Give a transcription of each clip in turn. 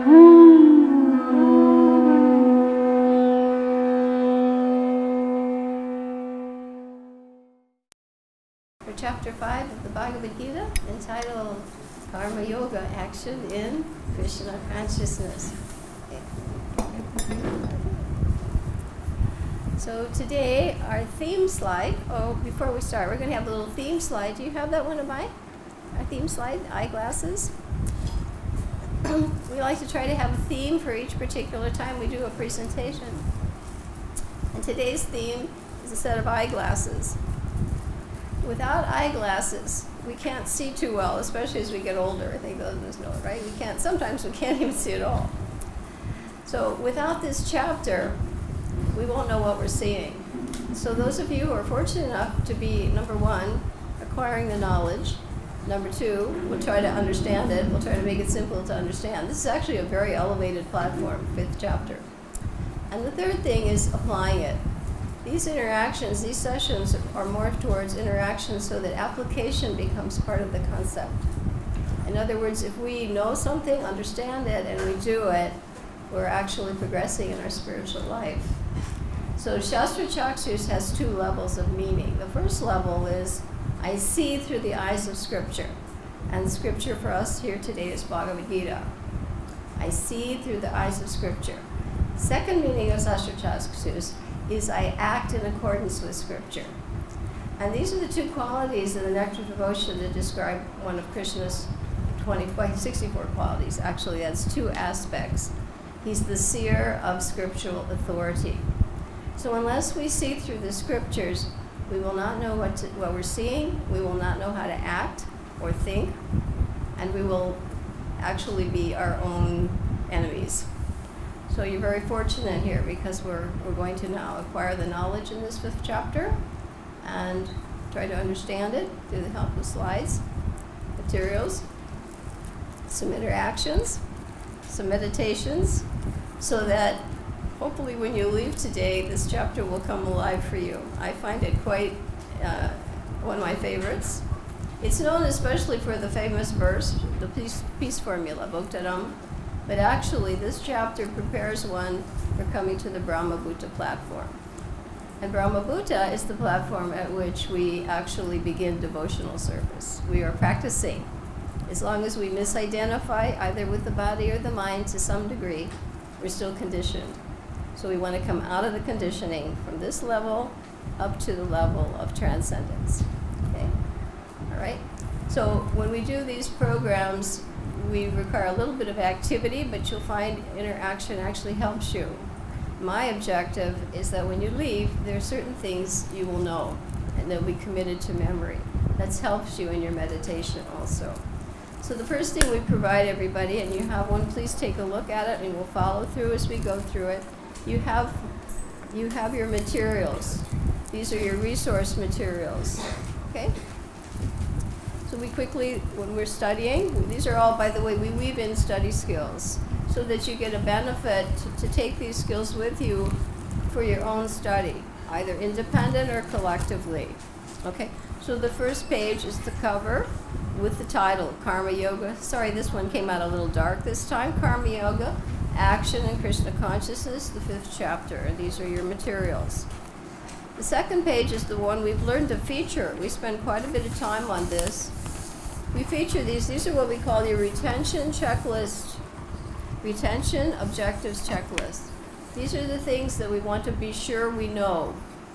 For Chapter 5 of the Bhagavad-Gita, entitled Karma Yoga, Action in Krishna Consciousness. So today, our theme slide, before we start, we're going to have a little theme slide. Do you have that one of mine? Our theme slide, eyeglasses. We like to try to have a theme for each particular time we do a presentation. And today's theme is a set of eyeglasses. Without eyeglasses, we can't see too well, especially as we get older. I think those of us know it, right? Sometimes we can't even see at all. So without this chapter, we won't know what we're seeing. So those of you who are fortunate enough to be, number one, acquiring the knowledge, number two, we'll try to understand it, we'll try to make it simple to understand. This is actually a very elevated platform, 5th chapter. And the third thing is applying it. These interactions, these sessions are more towards interaction so that application becomes part of the concept. In other words, if we know something, understand it, and we do it, we're actually progressing in our spiritual life. So Shastra Chakshus has 2 levels of meaning. The first level is, I see through the eyes of Scripture. And Scripture for us here today is Bhagavad-Gita. I see through the eyes of Scripture. Second meaning of Shastra Chakshus is I act in accordance with Scripture. And these are the 2 qualities in the Nectar Devotion that describe one of Krishna's 64 qualities. Actually, that's 2 aspects. He's the seer of scriptural authority. So unless we see through the Scriptures, we will not know what we're seeing, we will not know how to act or think, and we will actually be our own enemies. So you're very fortunate here because we're going to now acquire the knowledge in this 5th chapter and try to understand it through the help of slides, materials, some interactions, some meditations, so that hopefully when you leave today, this chapter will come alive for you. I find it quite one of my favorites. It's known especially for the famous verse, the peace formula, Bhakti-yoga. But actually, this chapter prepares one for coming to the Brahma-bhuta platform. And Brahma-bhuta is the platform at which we actually begin devotional service. We are practicing. As long as we misidentify, either with the body or the mind to some degree, we're still conditioned. So we want to come out of the conditioning from this level up to the level of transcendence. Okay? All right? So when we do these programs, we require a little bit of activity, but you'll find interaction actually helps you. My objective is that when you leave, there are certain things you will know, and they'll be committed to memory. That helps you in your meditation also. So the first thing we provide everybody, and you have one, please take a look at it, and we'll follow through as we go through it. You have your materials. These are your resource materials, okay? So we quickly, when we're studying, these are all, by the way, we weave in study skills so that you get a benefit to take these skills with you for your own study, either independent or collectively, okay? So the first page is the cover with the title, Karma Yoga. Sorry, this one came out a little dark this time. Karma Yoga, Action in Krishna Consciousness, the 5th chapter, and these are your materials. The second page is the one we've learned to feature. We spend quite a bit of time on this. We feature these. These are what we call your retention checklist, retention objectives checklist. These are the things that we want to be sure we know,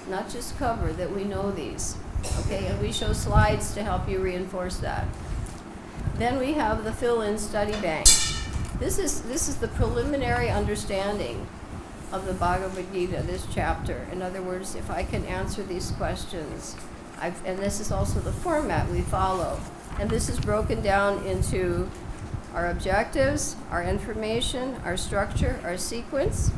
not just cover, that we know these. Okay, and we show slides to help you reinforce that. Then we have the fill-in study bank. This is the preliminary understanding of the Bhagavad-Gita, this chapter. In other words, if I can answer these questions, and this is also the format we follow. And this is broken down into our objectives, our information, our structure, our sequence,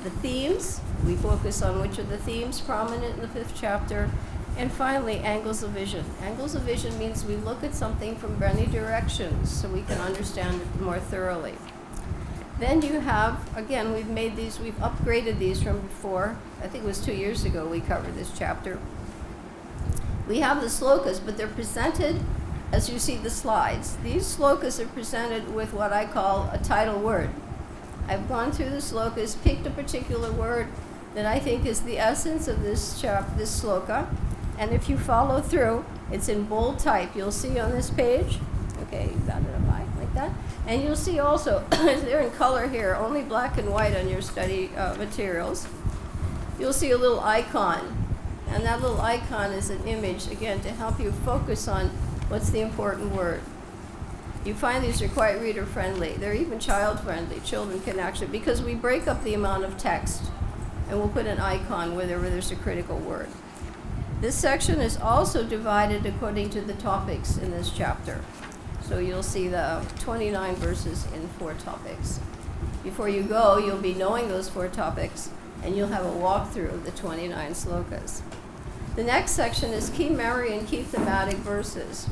the themes. We focus on which are the themes prominent in the 5th chapter. And finally, angles of vision. Angles of vision means we look at something from many directions so we can understand it more thoroughly. Then you have, again, we've upgraded these from before. I think it was 2 years ago we covered this chapter. We have the slokas, but they're presented as you see the slides. These slokas are presented with what I call a title word. I've gone through the slokas, picked a particular word that I think is the essence of this sloka, and if you follow through, it's in bold type. You'll see on this page, okay, you got it up high, like that, and you'll see also, they're in color here, only black and white on your study materials. You'll see a little icon, and that little icon is an image, again, to help you focus on what's the important word. You find these are quite reader-friendly. They're even child-friendly. Children can actually, because we break up the amount of text, and we'll put an icon wherever there's a critical word. This section is also divided according to the topics in this chapter. So you'll see the 29 verses in 4 topics. Before you go, you'll be knowing those 4 topics, and you'll have a walkthrough of the 29 slokas. The next section is key memory and key thematic verses.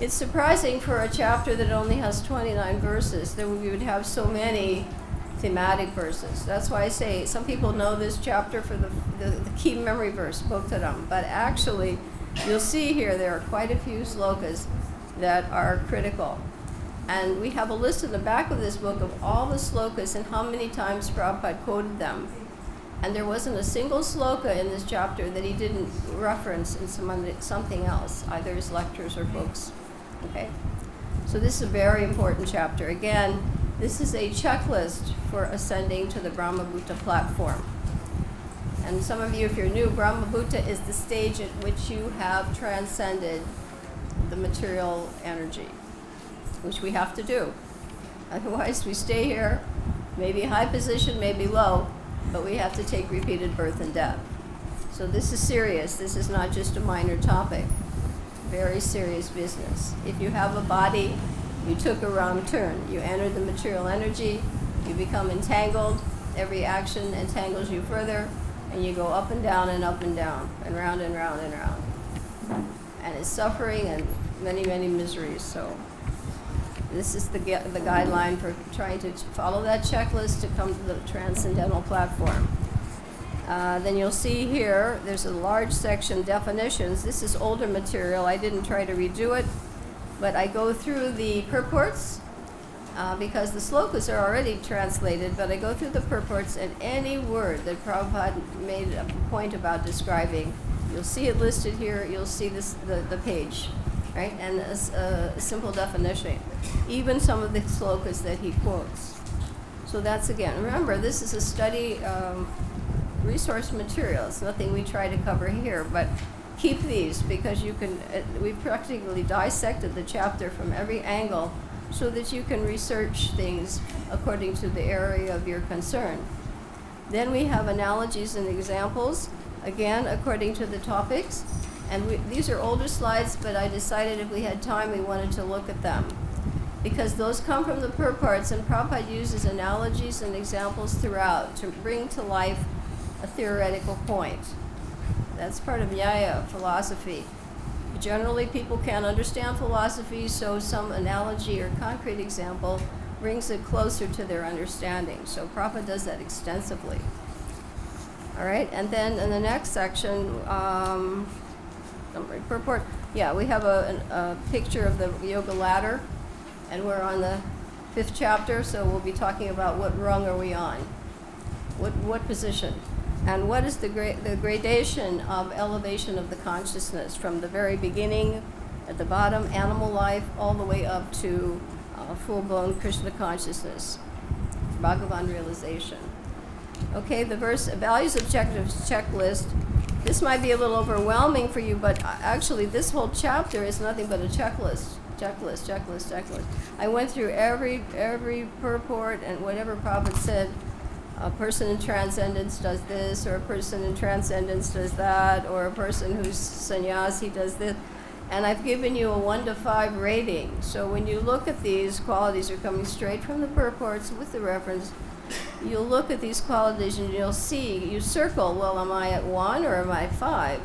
It's surprising for a chapter that only has 29 verses that we would have so many thematic verses. That's why I say some people know this chapter for the key memory verse, Bhakti-yoga, but actually you'll see here there are quite a few slokas that are critical. And we have a list in the back of this book of all the slokas and how many times Prabhupada quoted them. And there wasn't a single sloka in this chapter that he didn't reference in something else, either his lectures or books. Okay? So this is a very important chapter. Again, this is a checklist for ascending to the Brahma-Bhuta platform. And some of you, if you're new, Brahma-Bhuta is the stage at which you have transcended the material energy, which we have to do. Otherwise, we stay here, maybe high position, maybe low, but we have to take repeated birth and death. So this is serious. This is not just a minor topic. Very serious business. If you have a body, you took a wrong turn. You enter the material energy, you become entangled. Every action entangles you further, and you go up and down and up and down, and round and round and round. And it's suffering and many, many miseries. So this is the guideline for trying to follow that checklist to come to the transcendental platform. Then you'll see here, there's a large section, definitions. This is older material. I didn't try to redo it, but I go through the purports because the slokas are already translated, but I go through the purports, and any word that Prabhupada made a point about describing, you'll see it listed here, you'll see the page, right? And a simple definition. Even some of the slokas that he quotes. So that's, again, remember, this is a study resource material. It's nothing we try to cover here, but keep these because you can, we've practically dissected the chapter from every angle so that you can research things according to the area of your concern. Then we have analogies and examples, again, according to the topics. And these are older slides, but I decided if we had time, we wanted to look at them. Because those come from the purports, and Prabhupada uses analogies and examples throughout to bring to life a theoretical point. That's part of Nyaya philosophy. Generally, people can't understand philosophy, so some analogy or concrete example brings it closer to their understanding. So Prabhupada does that extensively. All right, and then in the next section, purport. Yeah, we have a picture of the yoga ladder, and we're on the 5th chapter, so we'll be talking about what rung are we on, what position, and what is the gradation of elevation of the consciousness from the very beginning, at the bottom, animal life, all the way up to full-blown Krishna consciousness, Bhagavan realization. Okay, the verse, values objectives checklist. This might be a little overwhelming for you, but actually this whole chapter is nothing but a checklist. I went through every purport and whatever Prabhupada said. A person in transcendence does this, or a person in transcendence does that, or a person who's sannyasi does this. And I've given you a 1 to 5 rating. So when you look at these qualities are coming straight from the purports with the reference. You'll look at these qualities and you'll see, you circle, well, am I at 1 or am I 5?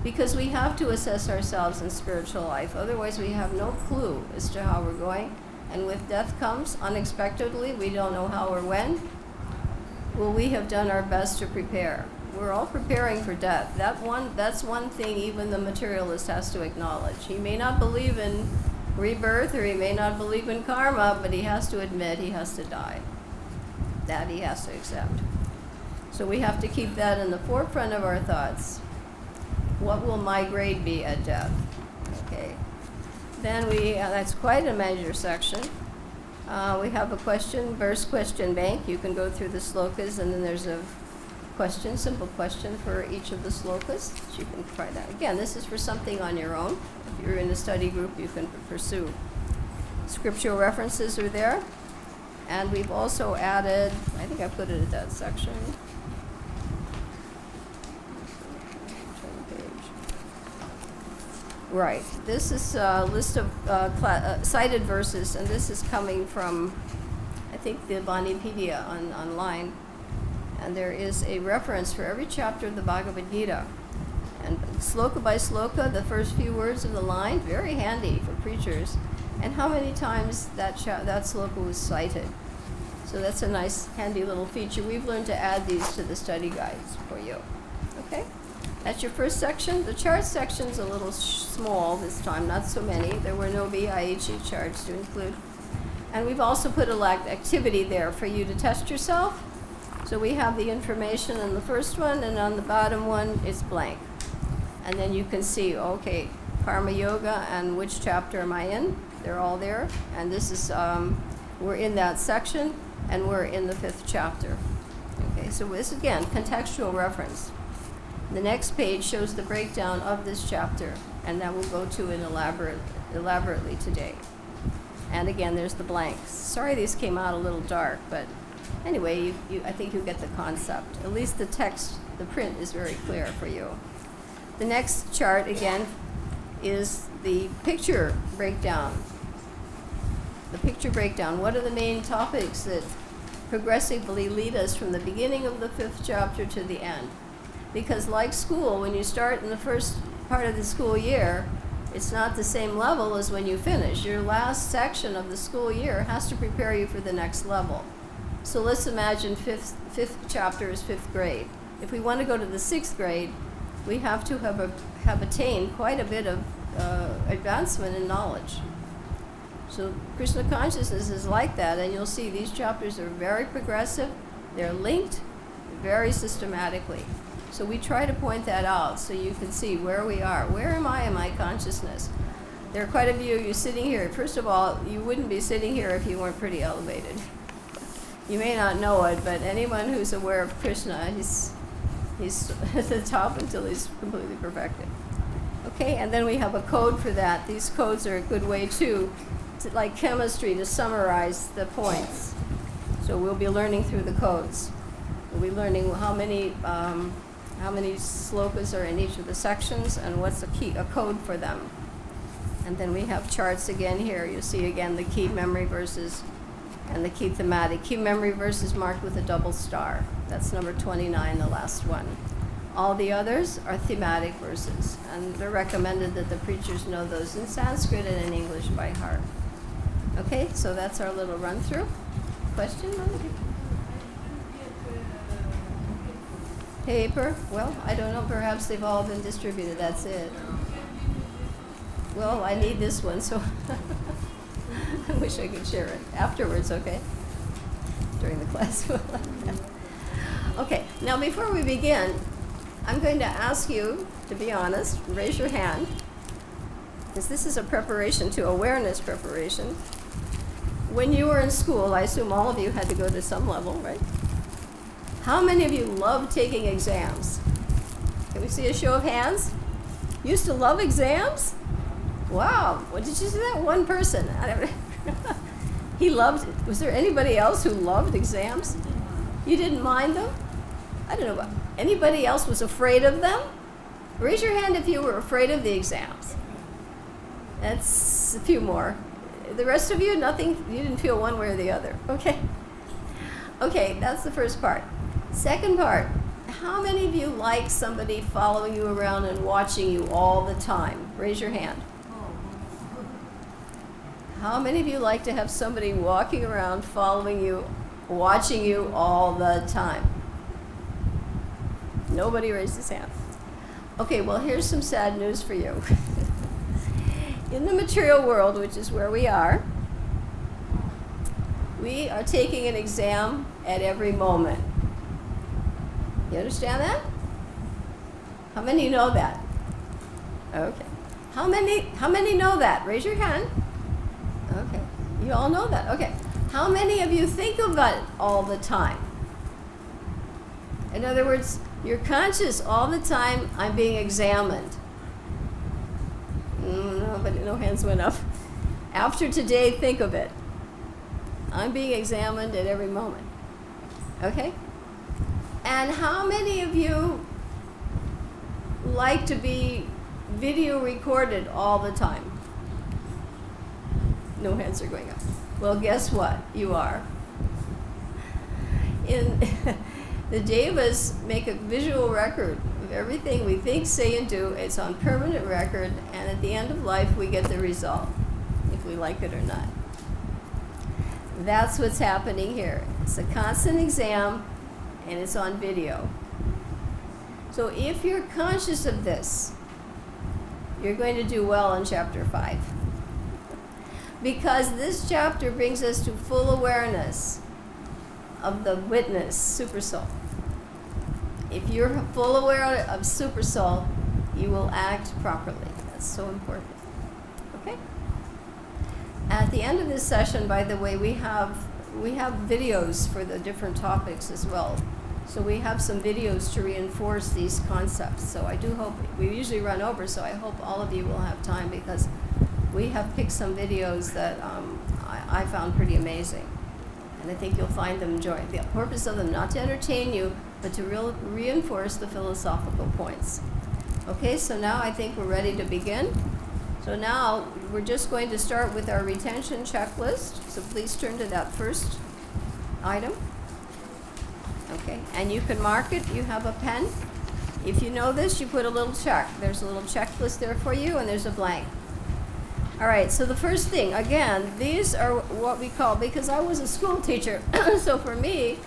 Because we have to assess ourselves in spiritual life. Otherwise, we have no clue as to how we're going. And with death comes unexpectedly, we don't know how or when. Well, we have done our best to prepare. We're all preparing for death. That's one thing even the materialist has to acknowledge. He may not believe in rebirth or he may not believe in karma, but he has to admit he has to die. That he has to accept. So we have to keep that in the forefront of our thoughts. What will my grade be at death? Okay. Then that's quite a major section. We have a verse question bank. You can go through the slokas, and then there's a simple question for each of the slokas. You can try that. Again, this is for something on your own. If you're in a study group, you can pursue. Scriptural references are there. And we've also added, I think I put it at that section. Right. This is a list of cited verses, and this is coming from, I think, the Banipedia online. And there is a reference for every chapter of the Bhagavad-Gita. And sloka by sloka, the first few words of the line, very handy for preachers. And how many times that sloka was cited. So that's a nice, handy little feature. We've learned to add these to the study guides for you. Okay? That's your first section. The chart section's a little small this time, not so many. There were no VIHE charts to include. And we've also put a activity there for you to test yourself. So we have the information on the first one, and on the bottom one it's blank. And then you can see, okay, Karma Yoga and which chapter am I in? They're all there. And this is, we're in that section, and we're in the 5th chapter. Okay, so this, again, contextual reference. The next page shows the breakdown of this chapter, and that we'll go to in elaborately today. And again, there's the blanks. Sorry these came out a little dark, but anyway, I think you get the concept. At least the text, the print is very clear for you. The next chart, again, is the picture breakdown. The picture breakdown. What are the main topics that progressively lead us from the beginning of the 5th chapter to the end? Because like school, when you start in the first part of the school year, it's not the same level as when you finish. Your last section of the school year has to prepare you for the next level. So let's imagine fifth chapter is 5th grade. If we want to go to the 6th grade, we have to have attained quite a bit of advancement in knowledge. So Krishna consciousness is like that, and you'll see these chapters are very progressive. They're linked very systematically. So we try to point that out so you can see where we are. Where am I in my consciousness? There are quite a few of you sitting here. First of all, you wouldn't be sitting here if you weren't pretty elevated. You may not know it, but anyone who's aware of Krishna, he's at the top until he's completely perfected. Okay, and then we have a code for that. These codes are a good way to like chemistry, to summarize the points. So we'll be learning through the codes. We'll be learning how many slokas are in each of the sections and what's a code for them. And then we have charts again here. You see again the key memory verses and the key thematic. Key memory verse is marked with a double star. That's number 29, the last one. All the others are thematic verses, and they're recommended that the preachers know those in Sanskrit and in English by heart. Okay, so that's our little run-through. Question? Paper? Well, I don't know. Perhaps they've all been distributed. That's it. Well, I need this one, so I wish I could share it afterwards, okay? During the class. Okay, now before we begin, I'm going to ask you to be honest, raise your hand, because this is a preparation to awareness preparation. When you were in school, I assume all of you had to go to some level, right? How many of you love taking exams? Can we see a show of hands? Used to love exams? Wow, what did you see that one person? He loved it. Was there anybody else who loved exams? You didn't mind them? I don't know. Anybody else was afraid of them? Raise your hand if you were afraid of the exams. That's a few more. The rest of you, nothing, you didn't feel one way or the other. Okay. Okay, that's the first part. Second part, how many of you like somebody following you around and watching you all the time? Raise your hand. How many of you like to have somebody walking around following you, watching you all the time? Nobody raised his hand. Okay, well, here's some sad news for you. In the material world, which is where we are taking an exam at every moment. You understand that? How many know that? Okay. How many know that? Raise your hand. Okay. You all know that. Okay. How many of you think about it all the time? In other words, you're conscious all the time, I'm being examined. No hands went up. After today, think of it. I'm being examined at every moment. Okay? And how many of you like to be video recorded all the time? No hands are going up. Well, guess what? You are. The Devas make a visual record of everything we think, say, and do. It's on permanent record, and at the end of life, we get the result, if we like it or not. That's what's happening here. It's a constant exam, and it's on video. So if you're conscious of this, you're going to do well in chapter 5. Because this chapter brings us to full awareness of the witness, Supersoul. If you're full aware of Supersoul, you will act properly. That's so important. Okay? At the end of this session, by the way, we have videos for the different topics as well. So we have some videos to reinforce these concepts. So I do hope, we usually run over, so I hope all of you will have time, because we have picked some videos that I found pretty amazing. And I think you'll find them enjoying. The purpose of them, not to entertain you, but to reinforce the philosophical points. Okay, so now I think we're ready to begin. So now we're just going to start with our retention checklist. So please turn to that first item. Okay, and you can mark it. You have a pen. If you know this, you put a little check. There's a little checklist there for you, and there's a blank. All right, so the first thing, again, these are what we call, because I was a school teacher, so for me,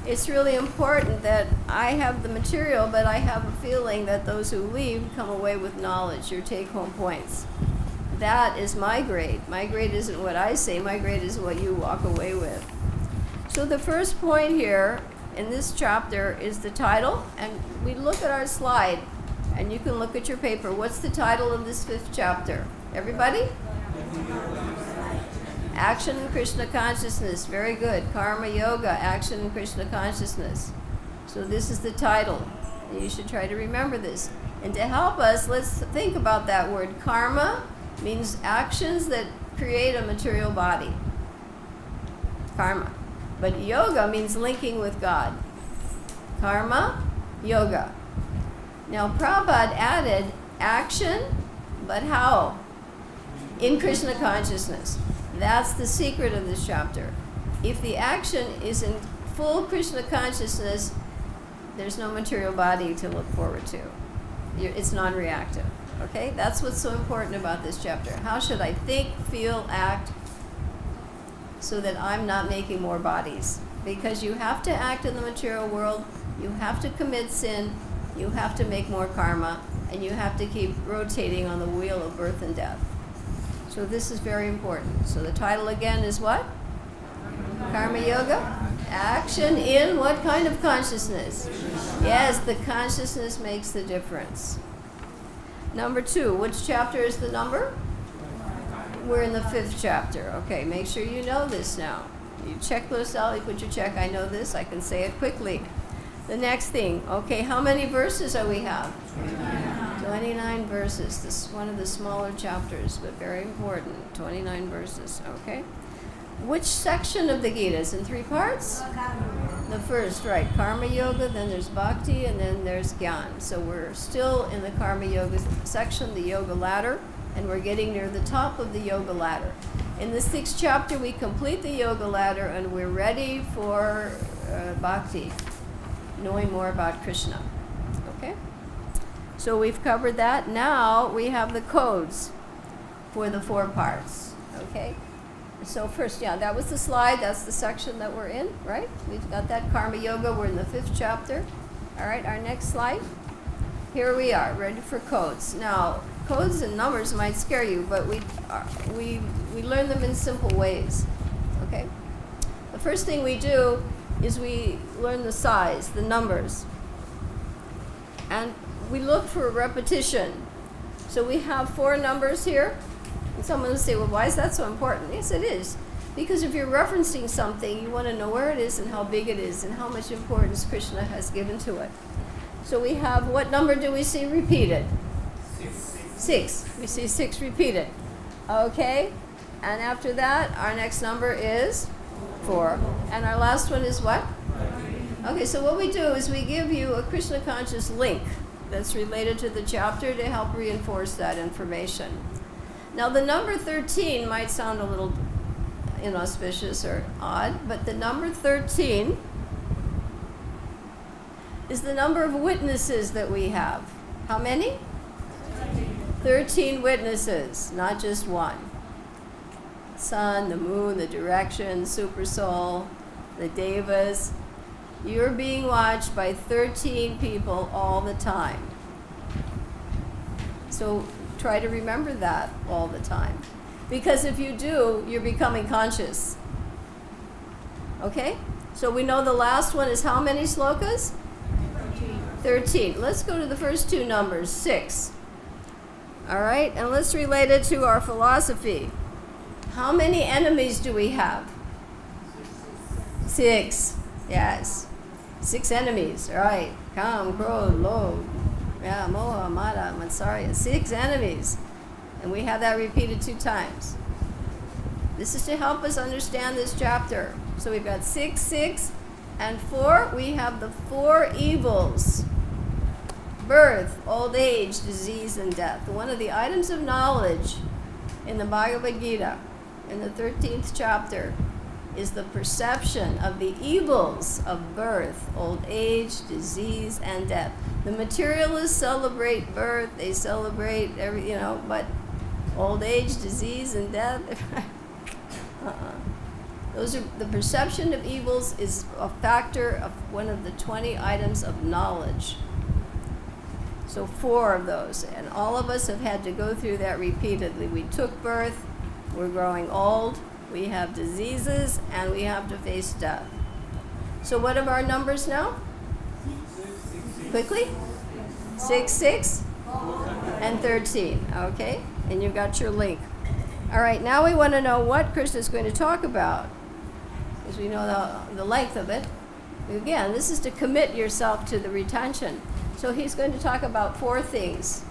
it's really important that I have the material, but I have a feeling that those who leave come away with knowledge, your take-home points. That is my grade. My grade isn't what I say. My grade is what you walk away with. So the first point here in this chapter is the title, and we look at our slide, and you can look at your paper. What's the title of this 5th chapter? Everybody? Action in Krishna consciousness. Very good. Karma Yoga, action in Krishna consciousness. So this is the title. You should try to remember this. And to help us, let's think about that word. Karma means actions that create a material body. Karma. But yoga means linking with God. Karma, yoga. Now Prabhupada added action, but how? In Krishna consciousness. That's the secret of this chapter. If the action is in full Krishna consciousness, there's no material body to look forward to. It's non-reactive. Okay? That's what's so important about this chapter. How should I think, feel, act, so that I'm not making more bodies? Because you have to act in the material world, you have to commit sin, you have to make more karma, and you have to keep rotating on the wheel of birth and death. So this is very important. So the title again is what? Karma Yoga. Action in what kind of consciousness? Yes, the consciousness makes the difference. Number 2, which chapter is the number? We're in the 5th chapter. Okay, make sure you know this now. You check this out, you put your check, I know this, I can say it quickly. The next thing, okay, how many verses do we have? 29 verses. This is one of the smaller chapters, but very important. 29 verses, okay? Which section of the Gita is in 3 parts? The first, right, Karma Yoga, then there's Bhakti, and then there's Gyan. So we're still in the Karma Yoga section, the Yoga ladder, and we're getting near the top of the Yoga ladder. In the 6th chapter, we complete the Yoga ladder, and we're ready for Bhakti, knowing more about Krishna, okay? So we've covered that. Now we have the codes for the 4 parts, okay? So first, yeah, that was the slide. That's the section that we're in, right? We've got that Karma Yoga. We're in the 5th chapter. All right, our next slide. Here we are, ready for codes. Now, codes and numbers might scare you, but we learn them in simple ways. Okay? The first thing we do is we learn the size, the numbers. And we look for repetition. So we have 4 numbers here. And someone will say, well, why is that so important? Yes, it is. Because if you're referencing something, you want to know where it is and how big it is and how much importance Krishna has given to it. So we have, what number do we see repeated? 6. We see 6 repeated. Okay? And after that, our next number is 4. And our last one is what? Okay, so what we do is we give you a Krishna conscious link that's related to the chapter to help reinforce that information. Now, the number 13 might sound a little inauspicious or odd, but the number 13 is the number of witnesses that we have. How many? 13 witnesses, not just one. Sun, the moon, the direction, super soul, the devas. You're being watched by 13 people all the time. So try to remember that all the time. Because if you do, you're becoming conscious. Okay? So we know the last one is how many slokas? 13. Let's go to the first 2 numbers, 6. All right? And let's relate it to our philosophy. How many enemies do we have? 6. Yes. 6 enemies. All right. Kam, Krodh, Lobh, Moha, Mada, Matsarya. 6 enemies. And we have that repeated 2 times. This is to help us understand this chapter. So we've got 6, 6, and 4. We have the 4 evils. Birth, old age, disease, and death. One of the items of knowledge in the Bhagavad-Gita, in the 13th chapter, is the perception of the evils of birth, old age, disease, and death. The materialists celebrate birth, they celebrate but old age, disease, and death. Those are the perception of evils is a factor of one of the 20 items of knowledge. So 4 of those, and all of us have had to go through that repeatedly. We took birth, we're growing old, we have diseases, and we have to face death. So what are our numbers now? Quickly? 6, 6, and 13. Okay? And you've got your link. All right, now we want to know what Krishna is going to talk about, because we know the length of it. Again, this is to commit yourself to the retention. So he's going to talk about 4 things.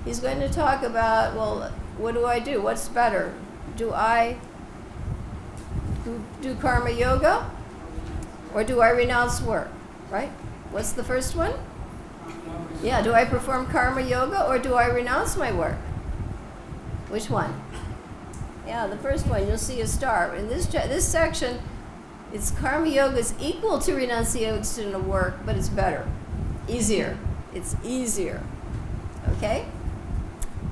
He's going to talk about, well, what do I do? What's better? Do I do karma yoga, or do I renounce work? Right? What's the first one? Yeah, do I perform karma yoga, or do I renounce my work? Which one? Yeah, the first one. You'll see a star. In this section, it's karma yoga is equal to renunciation of work, but it's better. Easier. It's easier. Okay?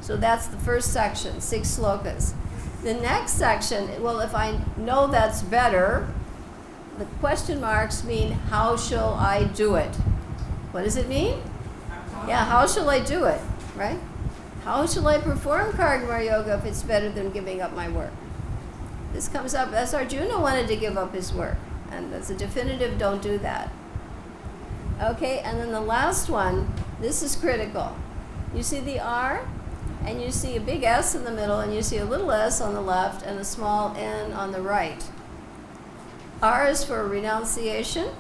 So that's the first section, 6 slokas. The next section, well, if I know that's better, the question marks mean, how shall I do it? What does it mean? Yeah, how shall I do it? Right? How shall I perform karma yoga if it's better than giving up my work? This comes up, as Arjuna wanted to give up his work. And that's a definitive, don't do that. Okay, and then the last one, this is critical. You see the R, and you see a big S in the middle, and you see a little s on the left and a small n on the right. R is for relationship,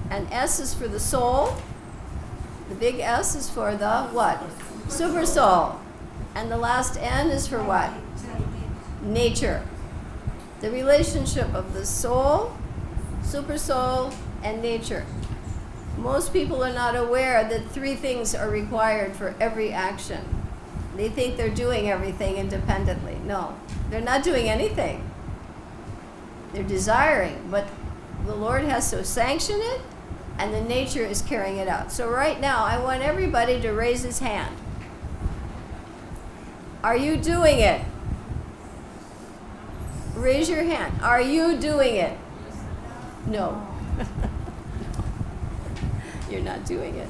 and S is for the soul. The big S is for the what? Super soul. And the last N is for what? Nature. The relationship of the soul, super soul, and nature. Most people are not aware that 3 things are required for every action. They think they're doing everything independently. No, they're not doing anything. They're desiring, but the Lord has to sanction it, and the nature is carrying it out. So right now, I want everybody to raise his hand. Are you doing it? Raise your hand. Are you doing it? No. you're not doing it.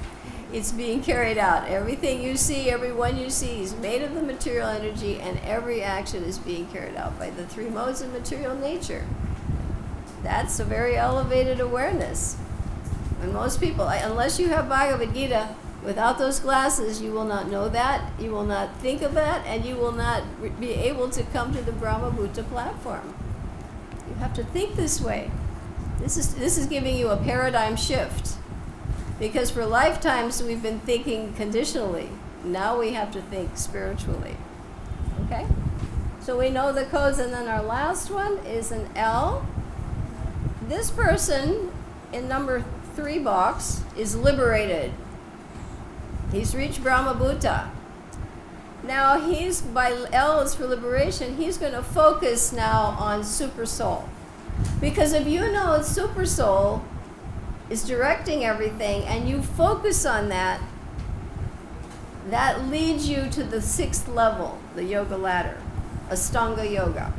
It's being carried out. Everything you see, everyone you see is made of the material energy, and every action is being carried out by the three modes of material nature. That's a very elevated awareness. And most people, unless you have Bhagavad-Gita, without those glasses, you will not know that, you will not think of that, and you will not be able to come to the Brahma-Bhuta platform. You have to think this way. This is giving you a paradigm shift. Because for lifetimes we've been thinking conditionally. Now we have to think spiritually. Okay? So we know the codes, and then our last one is an L. This person in number 3 box is liberated. He's reached Brahma-Bhuta. Now by L is for liberation, he's going to focus now on Super Soul. Because if you know it's Super Soul is directing everything, and you focus on that, that leads you to the 6th level, the yoga ladder, Ashtanga Yoga.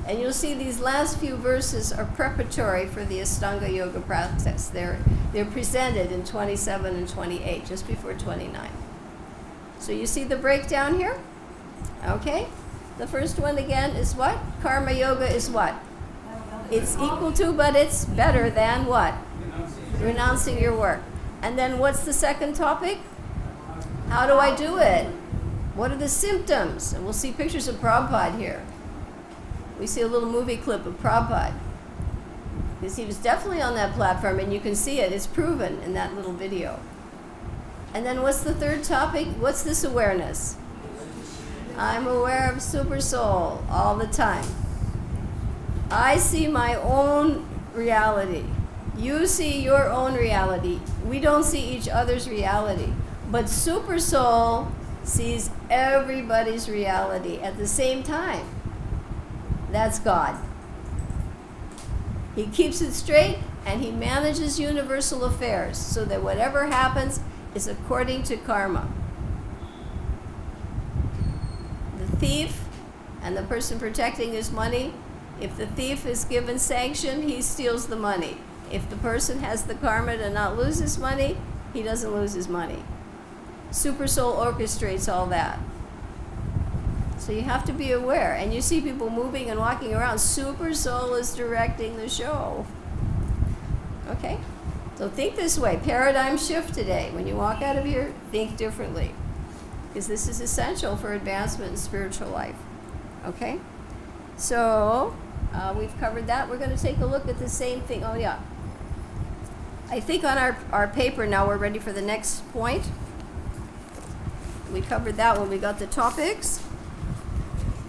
And you'll see these last few verses are preparatory for the Ashtanga Yoga practice. They're presented in 27 and 28, just before 29. So you see the breakdown here? Okay. The first one again is what? Karma Yoga is what? It's equal to, but it's better than what? Renouncing your work. And then what's the second topic? How do I do it? What are the symptoms? And we'll see pictures of Prabhupada here. We see a little movie clip of Prabhupada. Because he was definitely on that platform, and you can see it. It's proven in that little video. And then what's the third topic? What's this awareness? I'm aware of Super Soul all the time. I see my own reality. You see your own reality. We don't see each other's reality. But Super Soul sees everybody's reality at the same time. That's God. He keeps it straight, and he manages universal affairs so that whatever happens is according to karma. The thief and the person protecting his money, if the thief is given sanction, he steals the money. If the person has the karma to not lose his money, he doesn't lose his money. Super Soul orchestrates all that. So you have to be aware. And you see people moving and walking around. Super Soul is directing the show. Okay? So think this way. Paradigm shift today. When you walk out of here, think differently. Because this is essential for advancement in spiritual life. Okay? So we've covered that. We're going to take a look at the same thing. Oh, yeah. I think on our paper now we're ready for the next point. We covered that when we got the topics.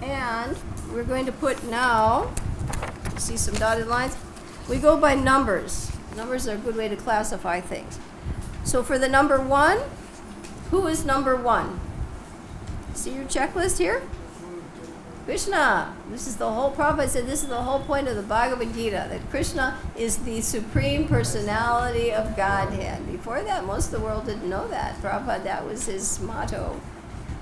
And we're going to put now, you see some dotted lines? We go by numbers. Numbers are a good way to classify things. So for the number 1, who is number 1? See your checklist here? Krishna. This is the whole, Prabhupada said this is the whole point of the Bhagavad-Gita, that Krishna is the Supreme Personality of Godhead. Before that, most of the world didn't know that. Prabhupada, that was his motto.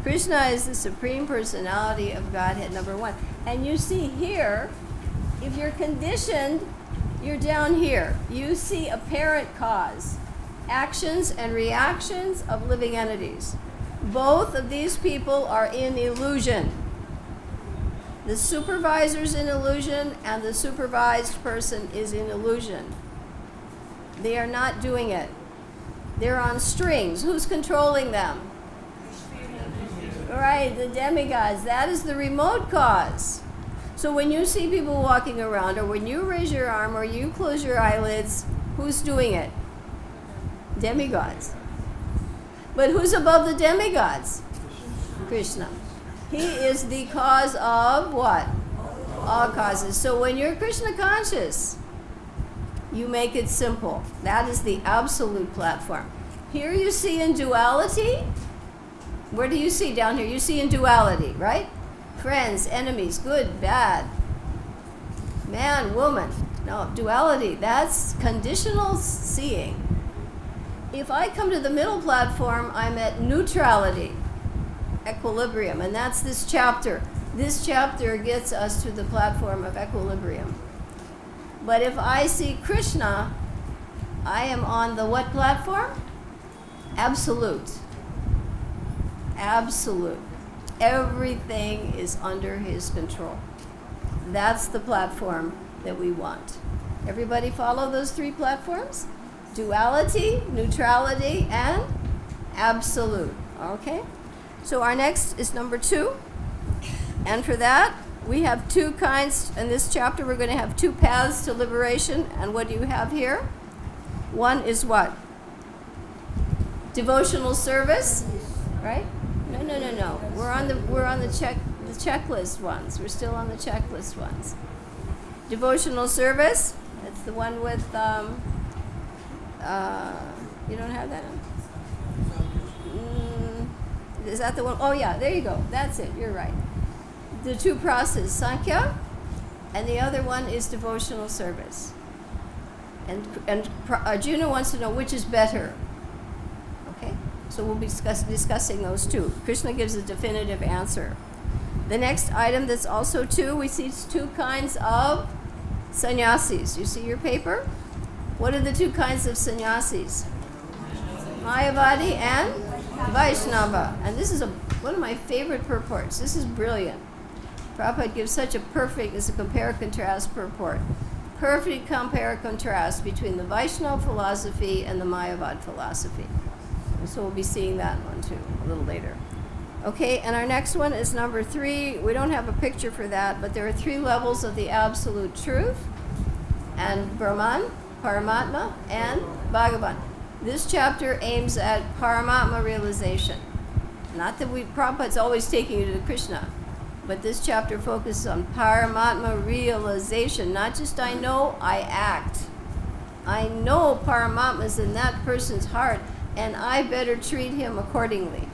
Krishna is the Supreme Personality of Godhead, number 1. And you see here, if you're conditioned, you're down here. You see apparent cause, actions and reactions of living entities. Both of these people are in illusion. The supervisor's in illusion, and the supervised person is in illusion. They are not doing it. They're on strings. Who's controlling them? Right, the demigods. That is the remote cause. So when you see people walking around, or when you raise your arm, or you close your eyelids, who's doing it? Demigods. But who's above the demigods? Krishna. He is the cause of what? All causes. So when you're Krishna conscious, you make it simple. That is the absolute platform. Here you see in duality. Where do you see down here? You see in duality, right? Friends, enemies, good, bad. Man, woman. No, duality. That's conditional seeing. If I come to the middle platform, I'm at neutrality. Equilibrium, and that's this chapter. This chapter gets us to the platform of equilibrium. But if I see Krishna, I am on the what platform? Absolute. Absolute. Everything is under his control. That's the platform that we want. Everybody follow those three platforms? Duality, neutrality, and absolute. Okay? So our next is number 2. And for that, we have 2 kinds. In this chapter, we're going to have 2 paths to liberation. And what do you have here? One is what? Devotional service, right? No. We're on the checklist ones. We're still on the checklist ones. Devotional service. That's the one with you don't have that? Is that the one? Oh yeah, there you go. That's it. You're right. The 2 process, Sankhya, and the other one is devotional service. And Arjuna wants to know which is better. Okay, so we'll be discussing those 2. Krishna gives a definitive answer. The next item that's also 2, we see 2 kinds of sannyasis. You see your paper? What are the 2 kinds of sannyasis? Mayavadi and Vaishnava. And this is one of my favorite purports. This is brilliant. Prabhupada gives such a perfect, it's a compare-contrast purport. Perfect compare-contrast between the Vaishnava philosophy and the Mayavad philosophy. And so we'll be seeing that one too a little later. Okay, and our next one is number 3. We don't have a picture for that, but there are 3 levels of the absolute truth, and Brahman, Paramatma, and Bhagavan. This chapter aims at Paramatma realization. Not that Prabhupada's always taking you to Krishna, but this chapter focuses on Paramatma realization. Not just I know, I act. I know Paramatma is in that person's heart, and I better treat him accordingly.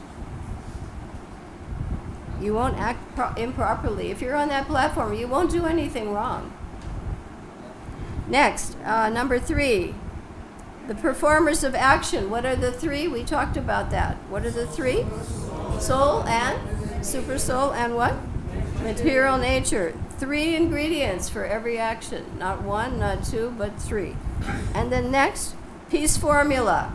You won't act improperly. If you're on that platform, you won't do anything wrong. Next, number 3, the performers of action. What are the 3? We talked about that. What are the 3? Soul and super soul and what? Material nature. 3 ingredients for every action. Not 1, not 2, but 3. And then next, peace formula.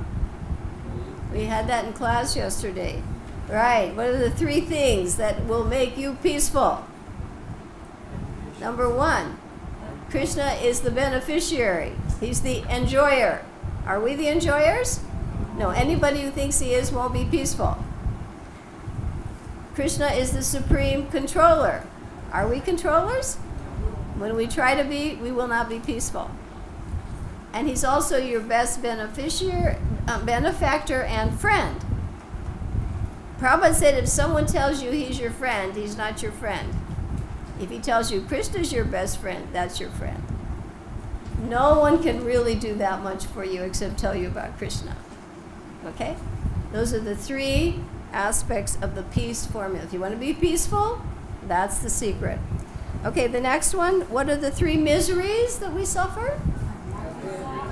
We had that in class yesterday. Right. What are the 3 things that will make you peaceful? Number 1, Krishna is the beneficiary. He's the enjoyer. Are we the enjoyers? No, anybody who thinks he is won't be peaceful. Krishna is the supreme controller. Are we controllers? When we try to be, we will not be peaceful. And he's also your best benefactor and friend. Prabhupada said if someone tells you he's your friend, he's not your friend. If he tells you Krishna's your best friend, that's your friend. No one can really do that much for you except tell you about Krishna. Okay? Those are the 3 aspects of the peace formula. If you want to be peaceful, that's the secret. Okay, the next one. What are the 3 miseries that we suffer?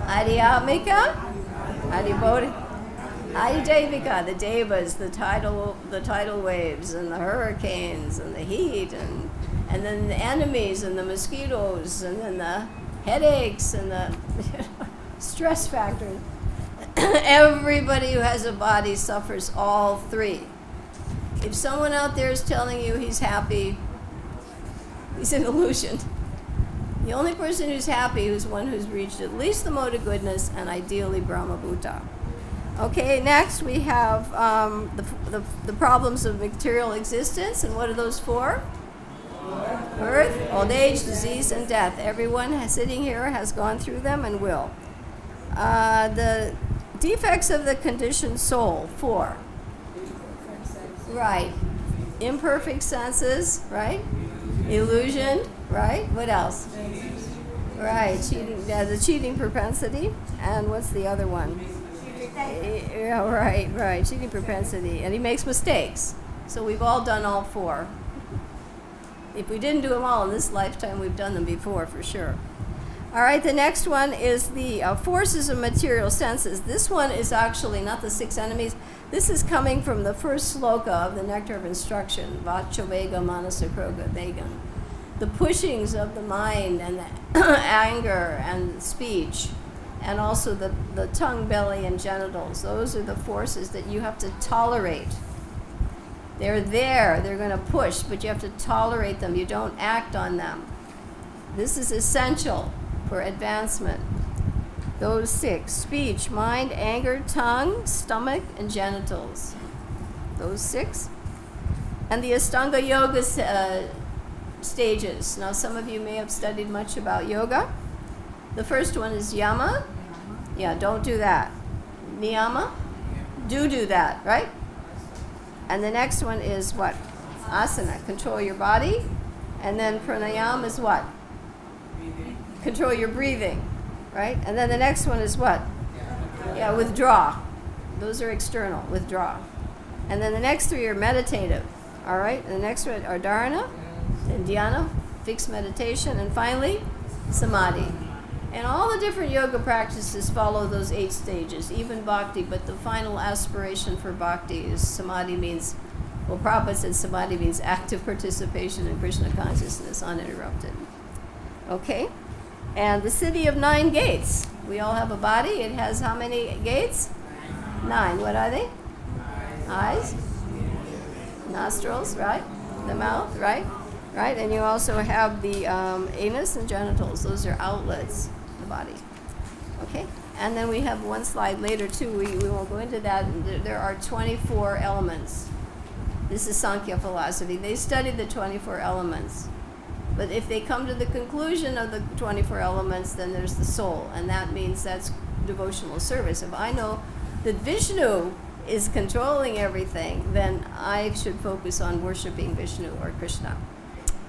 Adhyatmika, Adhibodhi, Adhidevika, the devas, the tidal waves, and the hurricanes, and the heat, and then the enemies, and the mosquitoes, and then the headaches, and the stress factors. Everybody who has a body suffers all 3. If someone out there is telling you he's happy, he's an illusion. The only person who's happy is one who's reached at least the mode of goodness, and ideally Brahma-bhuta. Okay, next we have the problems of material existence, and what are those for? Birth, old age, disease, and death. Everyone sitting here has gone through them and will. The defects of the conditioned soul, 4. Right. Imperfect senses, right? Illusion, right? What else? Right, cheating, the cheating propensity. And what's the other one? Yeah, right, cheating propensity. And he makes mistakes. So we've all done all 4. If we didn't do them all in this lifetime, we've done them before for sure. All right, the next one is the forces of material senses. This one is actually not the 6 enemies. This is coming from the first sloka of the Nectar of Instruction, Vachovega Manasakroga Vegan. The pushings of the mind and the anger and speech and also the tongue, belly, and genitals. Those are the forces that you have to tolerate. They're there, they're going to push, but you have to tolerate them. You don't act on them. This is essential for advancement. Those 6: speech, mind, anger, tongue, stomach, and genitals. Those 6. And the Ashtanga Yoga stages. Now, some of you may have studied much about yoga. The first one is yama. Yeah, don't do that. Niyama. Do that, right? And the next one is what? Asana. Control your body. And then pranayama is what? Control your breathing, right? And then the next one is what? Yeah, withdraw. Those are external, withdraw. And then the next 3 are meditative, all right? And the next one are dharana, and dhyana, fixed meditation, and finally, samadhi. And all the different yoga practices follow those 8 stages, even bhakti, but the final aspiration for bhakti is samadhi means, well, Prabhupada said samadhi means active participation in Krishna consciousness, uninterrupted. Okay? And the city of 9 gates. We all have a body. It has how many gates? 9. What are they? Eyes, nostrils, right? The mouth, right? Right? And you also have the anus and genitals. Those are outlets of the body. Okay? And then we have one slide later, too. We won't go into that. There are 24 elements. This is Sankhya philosophy. They studied the 24 elements. But if they come to the conclusion of the 24 elements, then there's the soul. And that means that's devotional service. If I know that Vishnu is controlling everything, then I should focus on worshiping Vishnu or Krishna.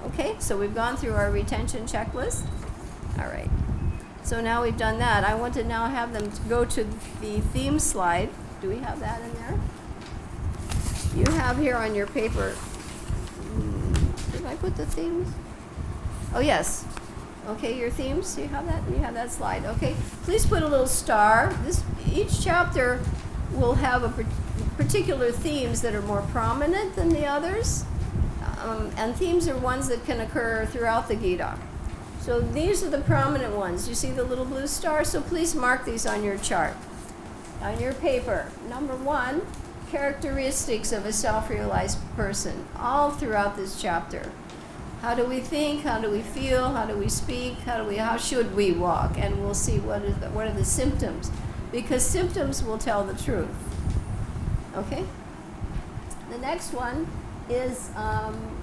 Okay, so we've gone through our retention checklist. All right. So now we've done that. I want to now have them go to the theme slide. Do we have that in there? You have here on your paper. Did I put the themes? Oh, yes. Okay, your themes. You have that? You have that slide. Okay. Please put a little star. Each chapter will have particular themes that are more prominent than the others. And themes are ones that can occur throughout the Gita. So these are the prominent ones. You see the little blue star? So please mark these on your chart, on your paper. Number 1, characteristics of a self-realized person, all throughout this chapter. How do we think? How do we feel? How do we speak? How should we walk? And we'll see what are the symptoms, because symptoms will tell the truth. Okay? The next one is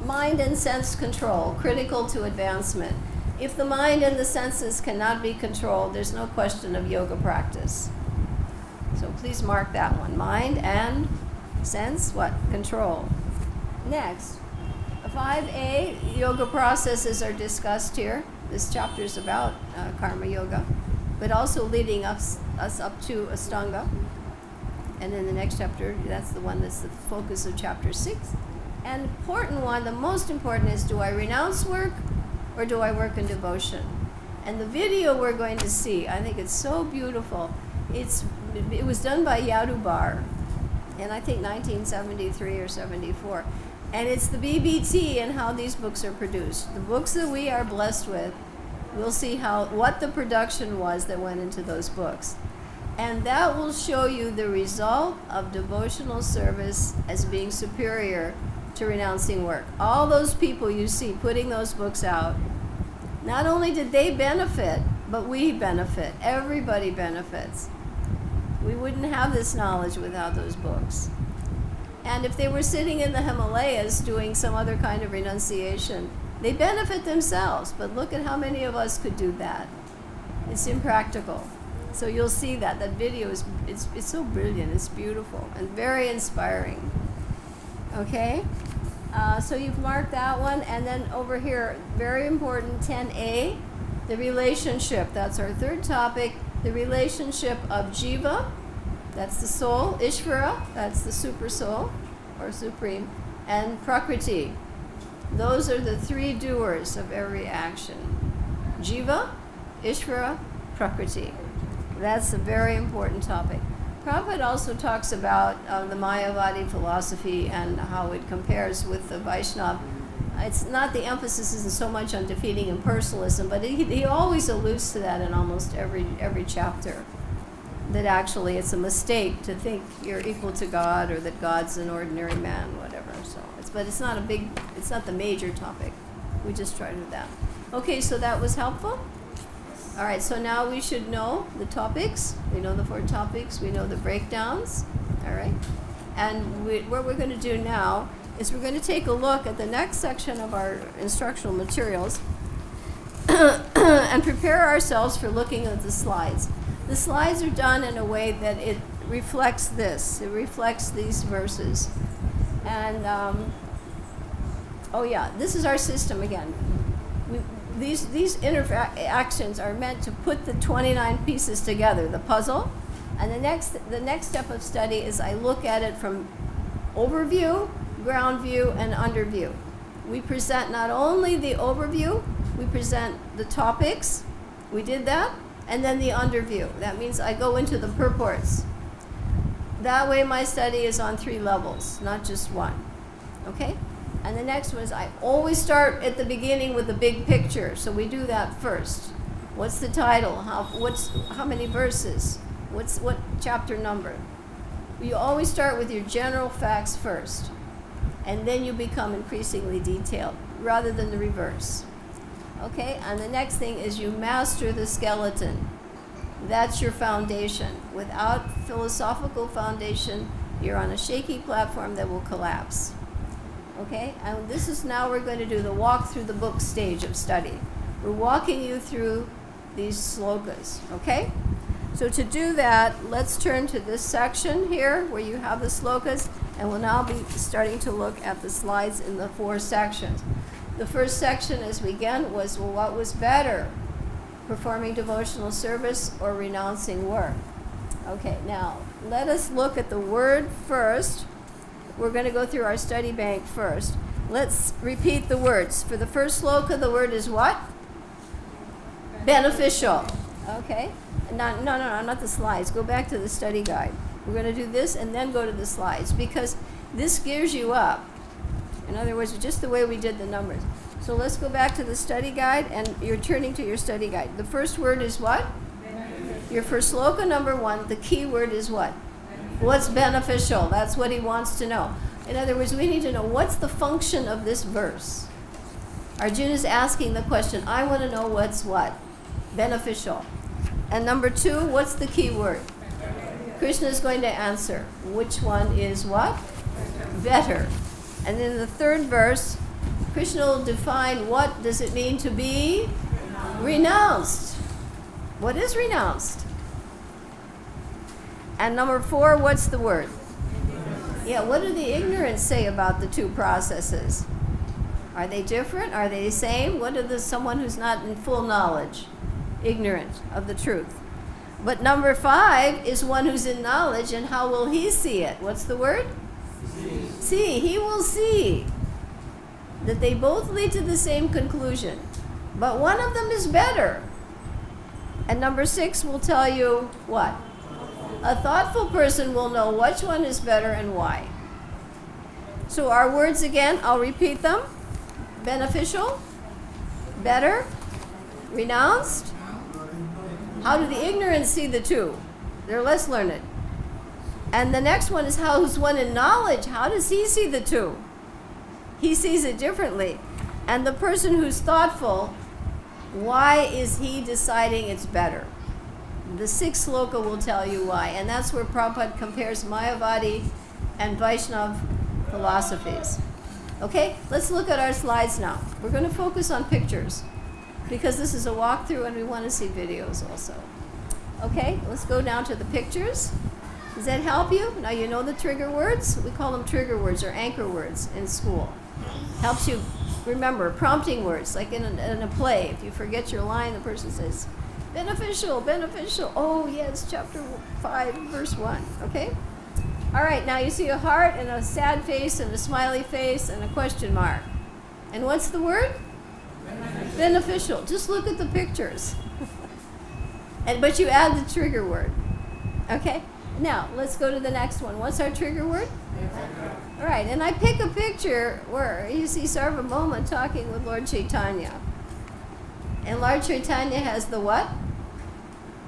mind and sense control, critical to advancement. If the mind and the senses cannot be controlled, there's no question of yoga practice. So please mark that one. Mind and sense, what? Control. Next, 5A, yoga processes are discussed here. This chapter is about karma yoga, but also leading us up to Ashtanga. And then the next chapter, that's the one that's the focus of chapter 6. And important one, the most important is, do I renounce work or do I work in devotion? And the video we're going to see, I think it's so beautiful. It was done by Yadubar in, I think, 1973 or 74. And it's the BBT and how these books are produced. The books that we are blessed with, we'll see what the production was that went into those books. And that will show you the result of devotional service as being superior to renouncing work. All those people you see putting those books out, not only did they benefit, but we benefit. Everybody benefits. We wouldn't have this knowledge without those books. And if they were sitting in the Himalayas doing some other kind of renunciation, they benefit themselves. But look at how many of us could do that. It's impractical. So you'll see that video is it's so brilliant. It's beautiful and very inspiring. Okay? So you've marked that one. And then over here, very important, 10A, the relationship. That's our third topic. The relationship of Jiva, that's the soul, Ishvara, that's the super soul or supreme, and Prakriti. Those are the 3 doers of every action. Jiva, Ishvara, Prakriti. That's a very important topic. Prabhupada also talks about the Mayavadi philosophy and how it compares with the Vaishnava It's not, the emphasis isn't so much on defeating impersonalism, but he always alludes to that in almost every chapter. That actually it's a mistake to think you're equal to God or that God's an ordinary man, whatever. But it's not the major topic. We just try to do that. Okay, so that was helpful? All right, so now we should know the topics. We know the 4 topics. We know the breakdowns. All right? And what we're going to do now is we're going to take a look at the next section of our instructional materials and prepare ourselves for looking at the slides. The slides are done in a way that it reflects this. It reflects these verses. And, this is our system again. These interactions are meant to put the 29 pieces together, the puzzle. And the next step of study is I look at it from overview, ground view, and under view. We present not only the overview, we present the topics. We did that. And then the underview. That means I go into the purports. That way my study is on 3 levels, not just 1. Okay? And the next one is I always start at the beginning with the big picture. So we do that first. What's the title? How many verses? What chapter number? You always start with your general facts first. And then you become increasingly detailed, rather than the reverse. Okay? And the next thing is you master the skeleton. That's your foundation. Without philosophical foundation, you're on a shaky platform that will collapse. Okay? And this is now we're going to do the walk through the book stage of study. We're walking you through these slokas. Okay? So to do that, let's turn to this section here where you have the slokas, and we'll now be starting to look at the slides in the 4 sections. The first section as we began was, what was better? Performing devotional service or renouncing work? Okay, now let us look at the word first. We're going to go through our study bank first. Let's repeat the words. For the first sloka, the word is what? Beneficial. Okay? No, not the slides. Go back to the study guide. We're going to do this and then go to the slides because this gears you up. In other words, just the way we did the numbers. So let's go back to the study guide, and you're turning to your study guide. The first word is what? Beneficial. Your first sloka, number 1, the key word is what? Beneficial. What's beneficial? That's what he wants to know. In other words, we need to know what's the function of this verse. Arjuna is asking the question, I want to know what's what? Beneficial. And number 2, what's the key word? Krishna is going to answer. Which one is what? Better. And in the third verse, Krishna will define what does it mean to be renounced. What is renounced? And number 4, what's the word? Yeah, what do the ignorants say about the 2 processes? Are they different? Are they the same? What does someone who's not in full knowledge, ignorant of the truth? But number 5 is one who's in knowledge, and how will he see it? What's the word? See. He will see that they both lead to the same conclusion, but one of them is better. And number 6 will tell you what? A thoughtful person will know which one is better and why. So our words again, I'll repeat them. Beneficial, better, renounced. How do the ignorant see the 2? They're less learned. And the next one is who's one in knowledge. How does he see the 2? He sees it differently. And the person who's thoughtful, why is he deciding it's better? The 6th sloka will tell you why. And that's where Prabhupada compares Mayavadi and Vaishnav philosophies. Okay, let's look at our slides now. We're going to focus on pictures because this is a walkthrough and we want to see videos also. Okay, let's go down to the pictures. Does that help you? Now you know the trigger words? We call them trigger words or anchor words in school. Helps you remember prompting words, like in a play. If you forget your line, the person says, beneficial, beneficial. Oh yes, chapter 5, verse 1. Okay? All right, now you see a heart and a sad face and a smiley face and a question mark. And what's the word? Beneficial. Just look at the pictures. But you add the trigger word. Okay? Now, let's go to the next one. What's our trigger word? All right, and I pick a picture where you see Sarvabhauma talking with Lord Chaitanya. And Lord Chaitanya has the what?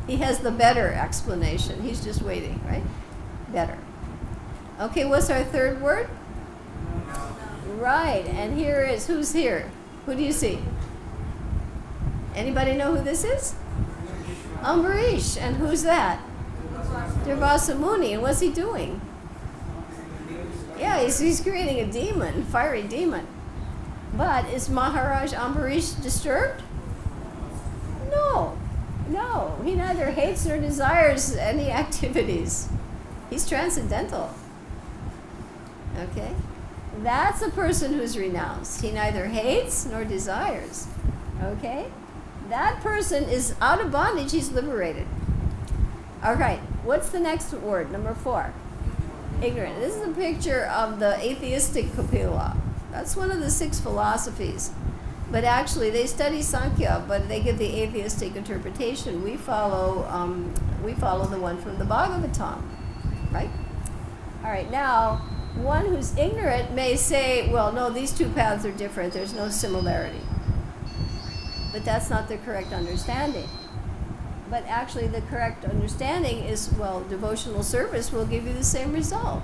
He has the better explanation. He's just waiting, right? Better. Okay, what's our third word? Right, and here is, who's here? Who do you see? Anybody know who this is? Ambarish. And who's that? Durvasa Muni. And what's he doing? Yeah, he's creating a demon, fiery demon. But is Maharaj Ambarish disturbed? No. No. He neither hates nor desires any activities. He's transcendental. Okay? That's a person who's renounced. He neither hates nor desires. Okay? That person is out of bondage. He's liberated. All right. What's the next word? Number 4. Ignorant. This is a picture of the atheistic Kapila. That's one of the 6 philosophies. But actually, they study Sankhya, but they give the atheistic interpretation. We follow the one from the Bhagavad-Gita, right? All right. Now, one who's ignorant may say, well, no, these 2 paths are different. There's no similarity. But that's not the correct understanding. But actually the correct understanding is, well, devotional service will give you the same result.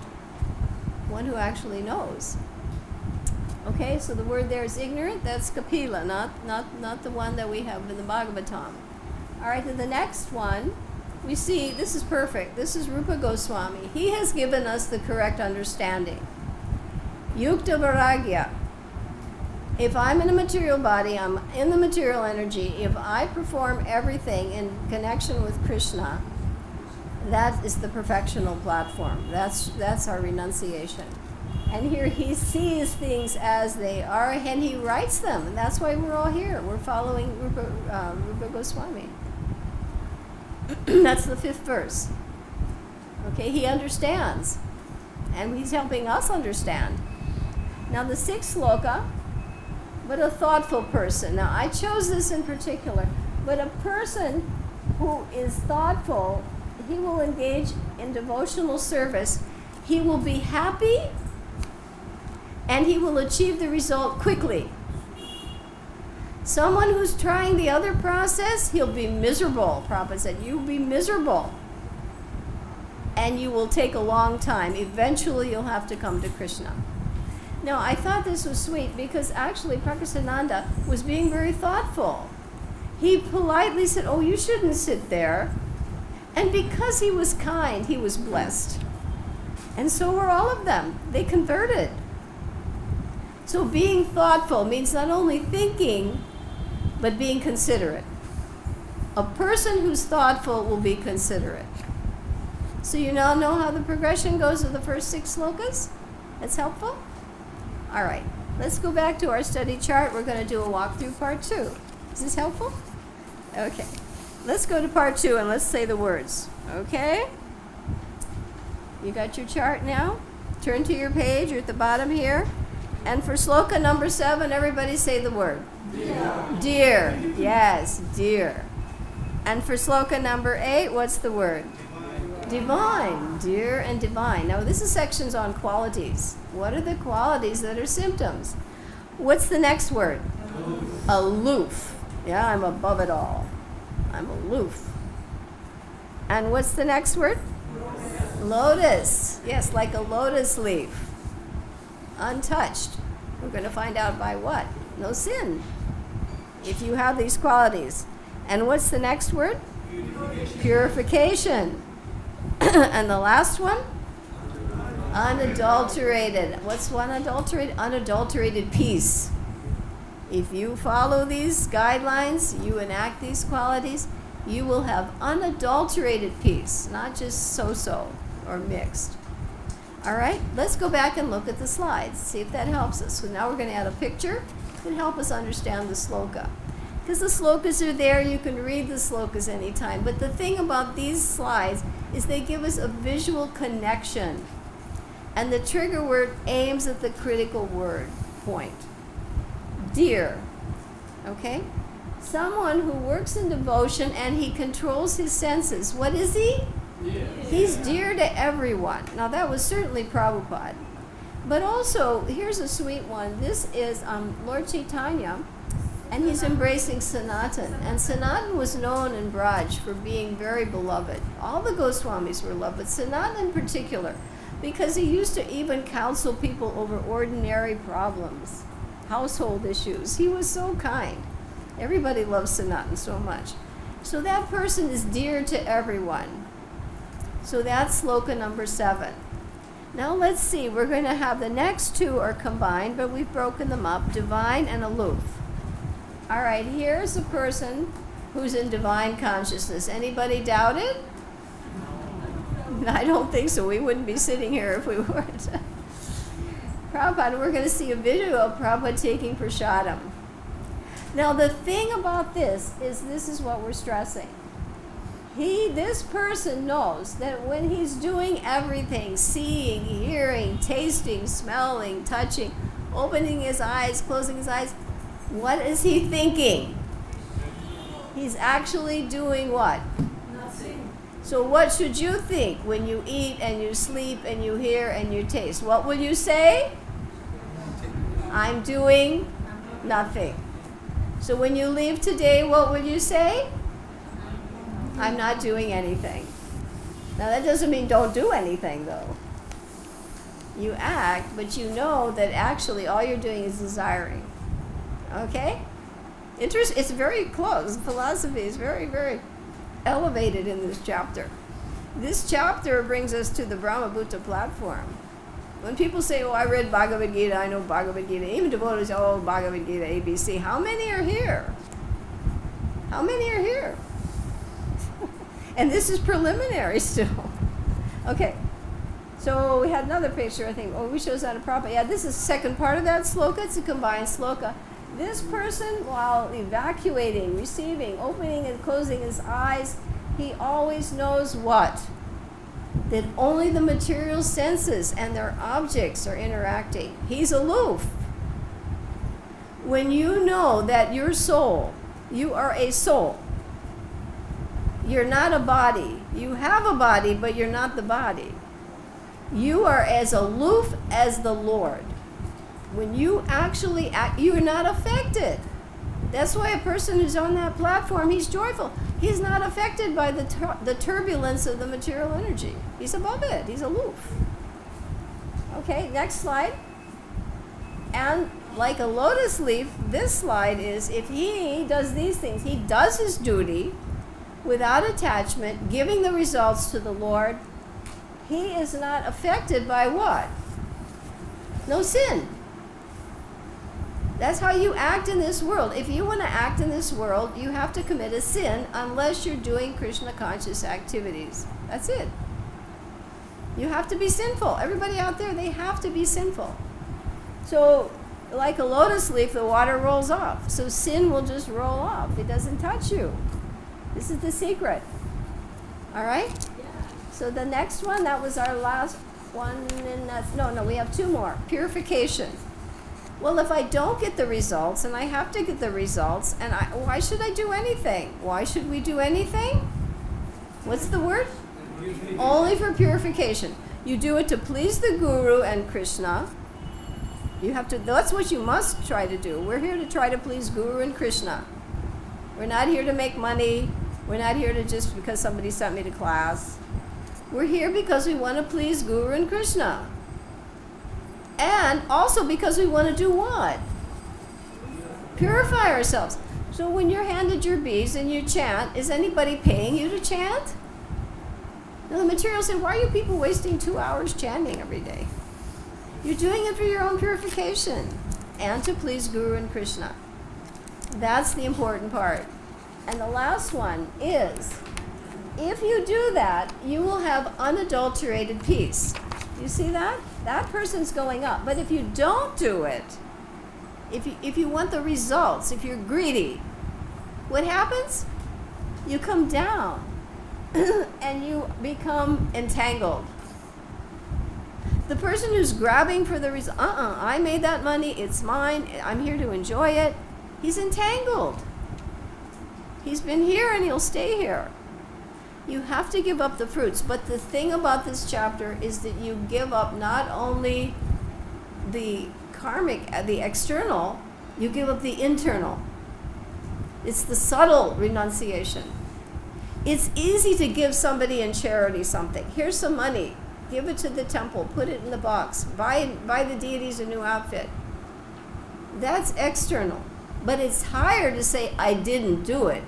One who actually knows. Okay, so the word there is ignorant. That's Kapila, not the one that we have in the Bhagavatam. All right, then the next one, we see, this is perfect. This is Rupa Goswami. He has given us the correct understanding. Yukta Vairagya. If I'm in a material body, I'm in the material energy. If I perform everything in connection with Krishna, that is the perfectional platform. That's our renunciation. And here he sees things as they are, and he writes them. And that's why we're all here. We're following Rupa Goswami. That's the 5th verse. Okay, he understands. And he's helping us understand. Now the 6th sloka, but a thoughtful person. Now I chose this in particular, but a person who is thoughtful, he will engage in devotional service. He will be happy and he will achieve the result quickly. Someone who's trying the other process, he'll be miserable. Prabhupada said, you'll be miserable. And you will take a long time. Eventually you'll have to come to Krishna. Now, I thought this was sweet because actually Prakasananda was being very thoughtful. He politely said, oh, you shouldn't sit there. And because he was kind, he was blessed. And so were all of them. They converted. So being thoughtful means not only thinking, but being considerate. A person who's thoughtful will be considerate. So you now know how the progression goes of the first 6 slokas? That's helpful? All right, let's go back to our study chart. We're going to do a walk through part 2. Is this helpful? Okay. Let's go to part 2 and let's say the words. Okay? You got your chart now? Turn to your page. You're at the bottom here. And for sloka number 7, everybody say the word. Dear. Dear. Yes, dear. And for sloka number 8, what's the word? Divine. Dear and divine. Now this is sections on qualities. What are the qualities that are symptoms? What's the next word? Aloof. Yeah, I'm above it all. I'm aloof. And what's the next word? Lotus. Yes, like a lotus leaf. Untouched. We're going to find out by what? No sin. If you have these qualities. And what's the next word? Purification. And the last one? Unadulterated. What's one unadulterated? Unadulterated peace. If you follow these guidelines, you enact these qualities, you will have unadulterated peace, not just so-so or mixed. All right, let's go back and look at the slides, see if that helps us. So now we're going to add a picture and help us understand the sloka. Because the slokas are there, you can read the slokas anytime. But the thing about these slides is they give us a visual connection. And the trigger word aims at the critical word point. Dear. Okay? Someone who works in devotion and he controls his senses. What is he? Dear. He's dear to everyone. Now that was certainly Prabhupada. But also, here's a sweet one. This is Lord Chaitanya, and he's embracing Sanatan. And Sanatan was known in Braj for being very beloved. All the Goswamis were loved, but Sanatan in particular, because he used to even counsel people over ordinary problems, household issues. He was so kind. Everybody loves Sanatan so much. So that person is dear to everyone. So that's sloka number 7. Now let's see, we're going to have the next two are combined, but we've broken them up, divine and aloof. All right, here's a person who's in divine consciousness. Anybody doubt it? I don't think so. We wouldn't be sitting here if we weren't. Prabhupada, we're going to see a video of Prabhupada taking prasadam. Now the thing about this is what we're stressing. This person knows that when he's doing everything, seeing, hearing, tasting, smelling, touching, opening his eyes, closing his eyes, what is he thinking? He's actually doing what? Nothing. So what should you think when you eat and you sleep and you hear and you taste? What will you say? I'm doing nothing. So when you leave today, what will you say? I'm not doing anything. Now that doesn't mean don't do anything though. You act, but you know that actually all you're doing is desiring. Okay? It's very close. Philosophy is very, very elevated in this chapter. This chapter brings us to the Brahmabhuta platform. When people say, oh, I read Bhagavad-Gita, I know Bhagavad-Gita, even devotees say, oh, Bhagavad-Gita, ABC, how many are here? How many are here? And this is preliminary still. Okay, so we had another picture, I think. Oh, we shows that a Prabhupada. Yeah, this is the second part of that sloka. It's a combined sloka. This person, while evacuating, receiving, opening and closing his eyes, he always knows what? That only the material senses and their objects are interacting. He's aloof. When you know that your soul, you are a soul, you're not a body. You have a body, but you're not the body. You are as aloof as the Lord. When you actually act, you are not affected. That's why a person who's on that platform, he's joyful. He's not affected by the turbulence of the material energy. He's above it. He's aloof. Okay, next slide. And like a lotus leaf, this slide is if he does these things, he does his duty without attachment, giving the results to the Lord, he is not affected by what? No sin. That's how you act in this world. If you want to act in this world, you have to commit a sin unless you're doing Krishna conscious activities. That's it. You have to be sinful. Everybody out there, they have to be sinful. So, like a lotus leaf, the water rolls off. So sin will just roll off. It doesn't touch you. This is the secret. All right? Yeah. So the next one, that was our last one. And that's, no, we have two more. Purification. Well, if I don't get the results, and I have to get the results, and why should I do anything? Why should we do anything? What's the word? Only for purification. You do it to please the Guru and Krishna. You have to, that's what you must try to do. We're here to try to please Guru and Krishna. We're not here to make money. We're not here to just because somebody sent me to class. We're here because we want to please Guru and Krishna. And also because we want to do what? Purify ourselves. So when you're handed your beads and you chant, is anybody paying you to chant? Now the material said, why are you people wasting 2 hours chanting every day? You're doing it for your own purification and to please Guru and Krishna. That's the important part. And the last one is, if you do that, you will have unadulterated peace. You see that? That person's going up. But if you don't do it, if you want the results, if you're greedy, what happens? You come down and you become entangled. The person who's grabbing for the result, I made that money, it's mine, I'm here to enjoy it, he's entangled. He's been here and he'll stay here. You have to give up the fruits. But the thing about this chapter is that you give up not only the karmic, the external, you give up the internal. It's the subtle renunciation. It's easy to give somebody in charity something. Here's some money. Give it to the temple. Put it in the box. Buy the deities a new outfit. That's external. But it's higher to say, I didn't do it.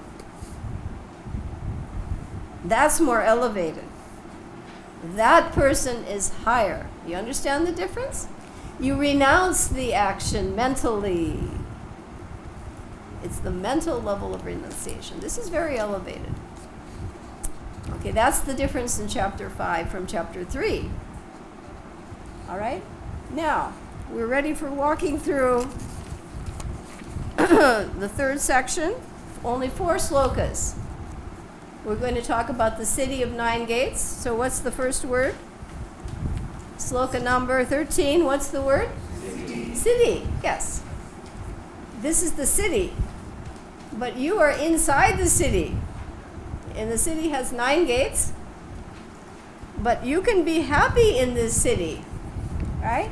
That's more elevated. That person is higher. You understand the difference? You renounce the action mentally. It's the mental level of renunciation. This is very elevated. Okay, that's the difference in chapter 5 from chapter 3. All right? Now, we're ready for walking through the third section. Only 4 slokas. We're going to talk about the city of 9 gates. So what's the first word? Sloka number 13. What's the word? City. City, yes. This is the city. But you are inside the city. And the city has 9 gates. But you can be happy in this city. Right?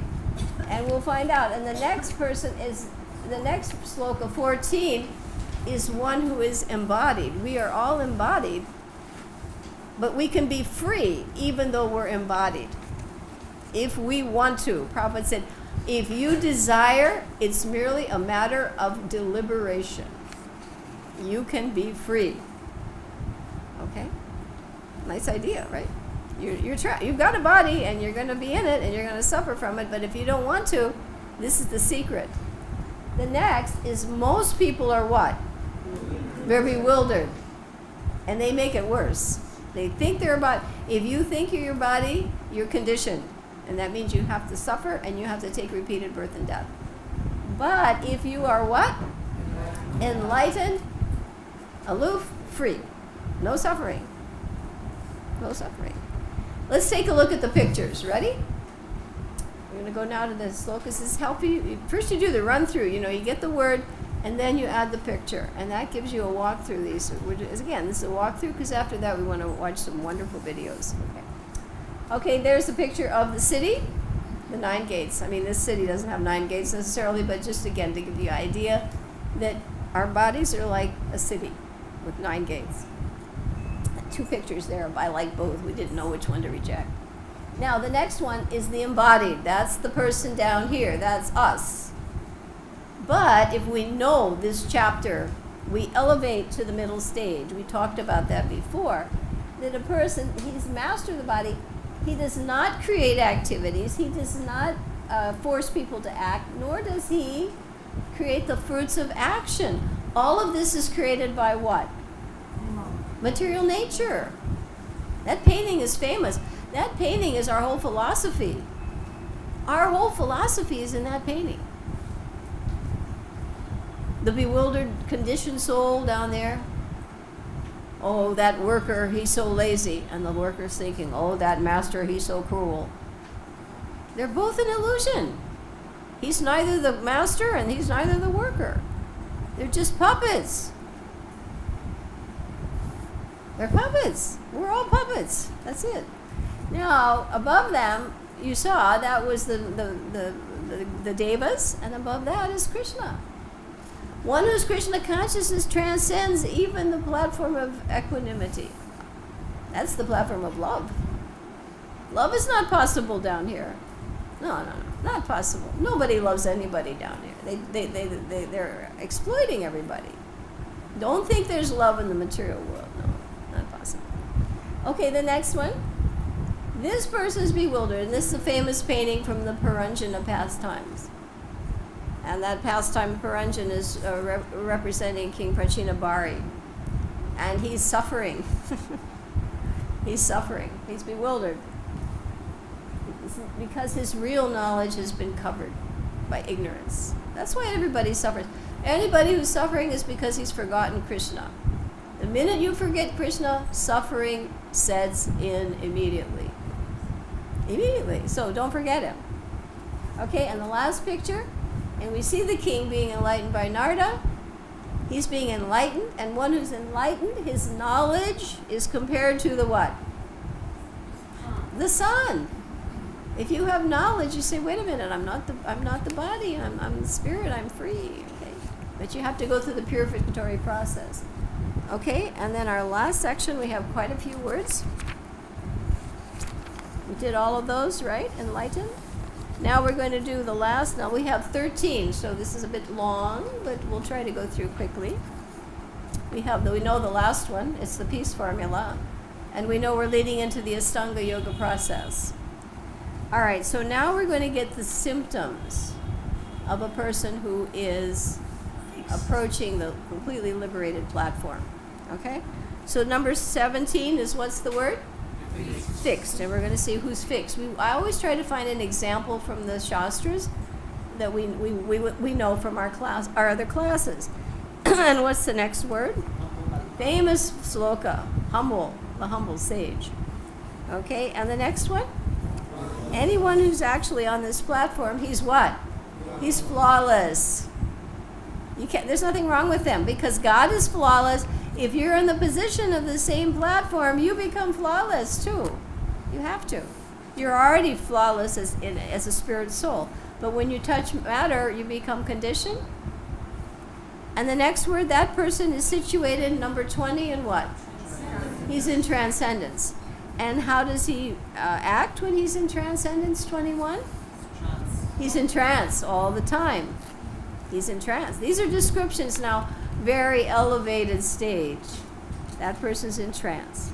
And we'll find out. And the next person is, the next sloka 14 is one who is embodied. We are all embodied. But we can be free even though we're embodied. If we want to. Prabhupada said, if you desire, it's merely a matter of deliberation. You can be free. Okay? Nice idea, right? You've got a body and you're going to be in it and you're going to suffer from it, but if you don't want to, this is the secret. The next is most people are what? They're bewildered. And they make it worse. They think they're about, if you think you're your body, you're conditioned. And that means you have to suffer and you have to take repeated birth and death. But if you are what? Enlightened, aloof, free. No suffering. No suffering. Let's take a look at the pictures. Ready? We're going to go now to the slokas. This is help you. First you do the run through. You get the word and then you add the picture. And that gives you a walk through these. Again, this is a walk through because after that we want to watch some wonderful videos. Okay, there's a picture of the city, the 9 gates. I mean, this city doesn't have 9 gates necessarily, but just again to give you the idea that our bodies are like a city with 9 gates. 2 pictures there. I like both. We didn't know which one to reject. Now, the next one is the embodied. That's the person down here. That's us. But if we know this chapter, we elevate to the middle stage. We talked about that before. That a person, he's master of the body. He does not create activities. He does not force people to act, nor does he create the fruits of action. All of this is created by what? Material nature. That painting is famous. That painting is our whole philosophy. Our whole philosophy is in that painting. The bewildered, conditioned soul down there. Oh, that worker, he's so lazy. And the worker's thinking, oh, that master, he's so cruel. They're both an illusion. He's neither the master and he's neither the worker. They're just puppets. They're puppets. We're all puppets. That's it. Now, above them, you saw that was the devas, and above that is Krishna. One whose Krishna consciousness transcends even the platform of equanimity. That's the platform of love. Love is not possible down here. No, not possible. Nobody loves anybody down here. They're exploiting everybody. Don't think there's love in the material world. No, not possible. Okay, the next one. This person is bewildered, and this is a famous painting from the Puranjana pastimes. And that pastime Puranjan is representing King Prachinabhari. And he's suffering. He's suffering. He's bewildered. Because his real knowledge has been covered by ignorance. That's why everybody suffers. Anybody who's suffering is because he's forgotten Krishna. The minute you forget Krishna, suffering sets in immediately. Immediately. So don't forget him. Okay, and the last picture. And we see the king being enlightened by Narada. He's being enlightened, and one who's enlightened, his knowledge is compared to the what? The sun. If you have knowledge, you say, wait a minute, I'm not the body, I'm the spirit, I'm free. Okay? But you have to go through the purificatory process. Okay, and then our last section, we have quite a few words. We did all of those, right? Enlightened. Now we're going to do the last. Now we have 13, so this is a bit long, but we'll try to go through quickly. We know the last one. It's the peace formula. And we know we're leading into the Ashtanga yoga process. All right, so now we're going to get the symptoms of a person who is approaching the completely liberated platform. Okay? So number 17 is what's the word? Fixed. And we're going to see who's fixed. I always try to find an example from the Shastras that we know from our other classes. And what's the next word? Famous sloka. Humble. The humble sage. Okay, and the next one? Anyone who's actually on this platform, he's what? He's flawless. There's nothing wrong with them because God is flawless. If you're in the position of the same platform, you become flawless too. You have to. You're already flawless as a spirit soul. But when you touch matter, you become conditioned. And the next word, that person is situated, number 20, in what? He's in transcendence. And how does he act when he's in transcendence, 21? He's in trance all the time. He's in trance. These are descriptions now, very elevated stage. That person's in trance.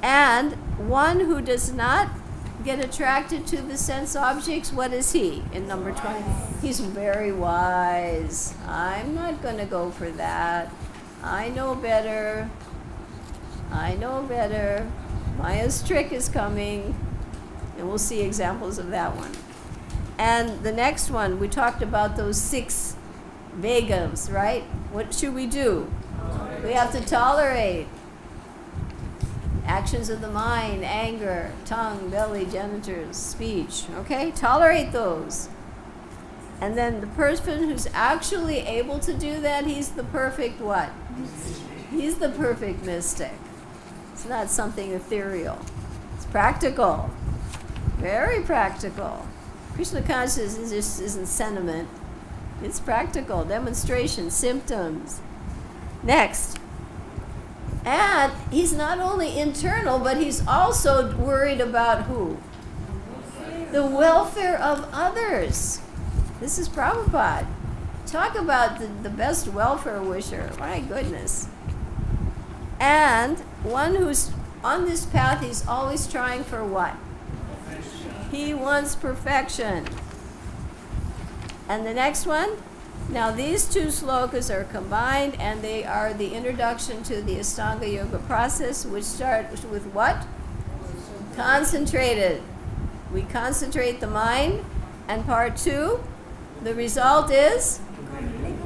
And one who does not get attracted to the sense objects, what is he in number 20? He's very wise. I'm not going to go for that. I know better. I know better. Maya's trick is coming. And we'll see examples of that one. And the next one, we talked about those 6 Vegas, right? What should we do? We have to tolerate actions of the mind, anger, tongue, belly, genitals, speech. Okay? Tolerate those. And then the person who's actually able to do that, he's the perfect what? He's the perfect mystic. It's not something ethereal. It's practical. Very practical. Krishna consciousness just isn't sentiment. It's practical, demonstration, symptoms. Next. And he's not only internal, but he's also worried about who? The welfare of others. This is Prabhupada. Talk about the best welfare wisher. My goodness. And one who's on this path, he's always trying for what? He wants perfection. And the next one, now these 2 slokas are combined and they are the introduction to the Ashtanga yoga process, which starts with what? Concentrated. We concentrate the mind, and part 2, the result is?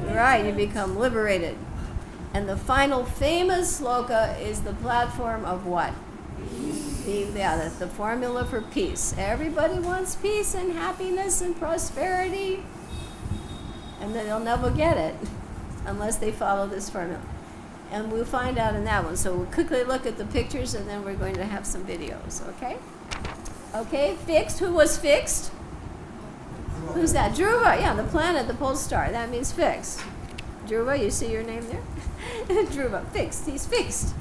Right, you become liberated. And the final famous sloka is the platform of what? That's the formula for peace. Everybody wants peace and happiness and prosperity. And then they'll never get it unless they follow this formula. And we'll find out in that one. So we'll quickly look at the pictures and then we're going to have some videos, okay? Okay, fixed. Who was fixed? Who's that? Dhruva, yeah, the planet, the pole star. That means fixed. Dhruva, you see your name there? Dhruva, fixed. He's fixed.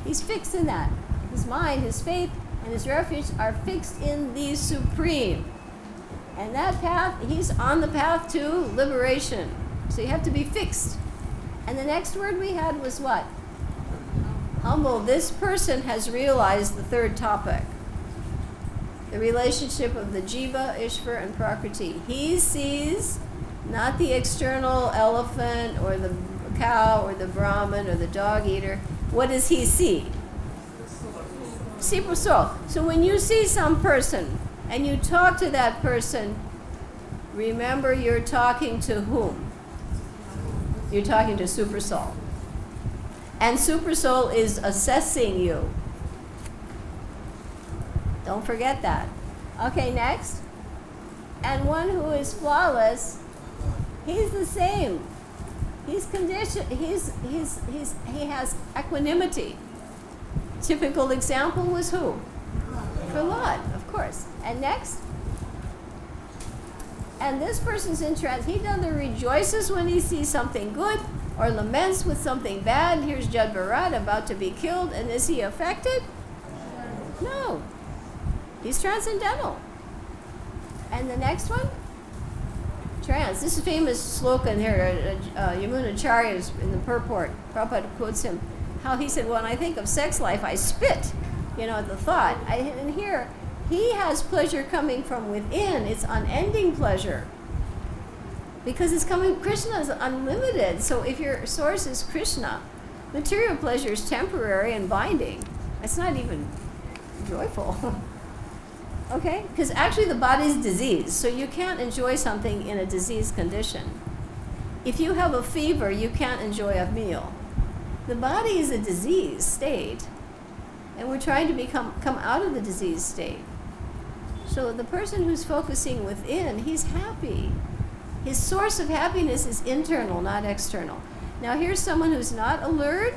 He's fixed in that. His mind, his faith, and his refuge are fixed in the Supreme. And that path, he's on the path to liberation. So you have to be fixed. And the next word we had was what? Humble. This person has realized the 3rd topic. The relationship of the Jiva, Ishvara, and Prakriti. He sees not the external elephant or the cow or the Brahmin or the dog eater. What does he see? Super soul. So when you see some person and you talk to that person, remember you're talking to whom? You're talking to Super Soul. And Super Soul is assessing you. Don't forget that. Okay, next. And one who is flawless, he's the same. He's conditioned. He has equanimity. Typical example was who? Prahlad, of course. And next. And this person's in trance. He neither rejoices when he sees something good or laments with something bad. Here's Jad Bharat about to be killed. And is he affected? No. He's transcendental. And the next one? Trance. This is famous sloka in here. Yamunacharya is in the purport. Prabhupada quotes him. How he said, when I think of sex life, I spit, at the thought. And here, he has pleasure coming from within. It's unending pleasure. Because it's coming, Krishna is unlimited. So if your source is Krishna, material pleasure is temporary and binding. It's not even joyful. Okay? Because actually the body is diseased. So you can't enjoy something in a diseased condition. If you have a fever, you can't enjoy a meal. The body is a diseased state. And we're trying to come out of the diseased state. So the person who's focusing within, he's happy. His source of happiness is internal, not external. Now here's someone who's not alert.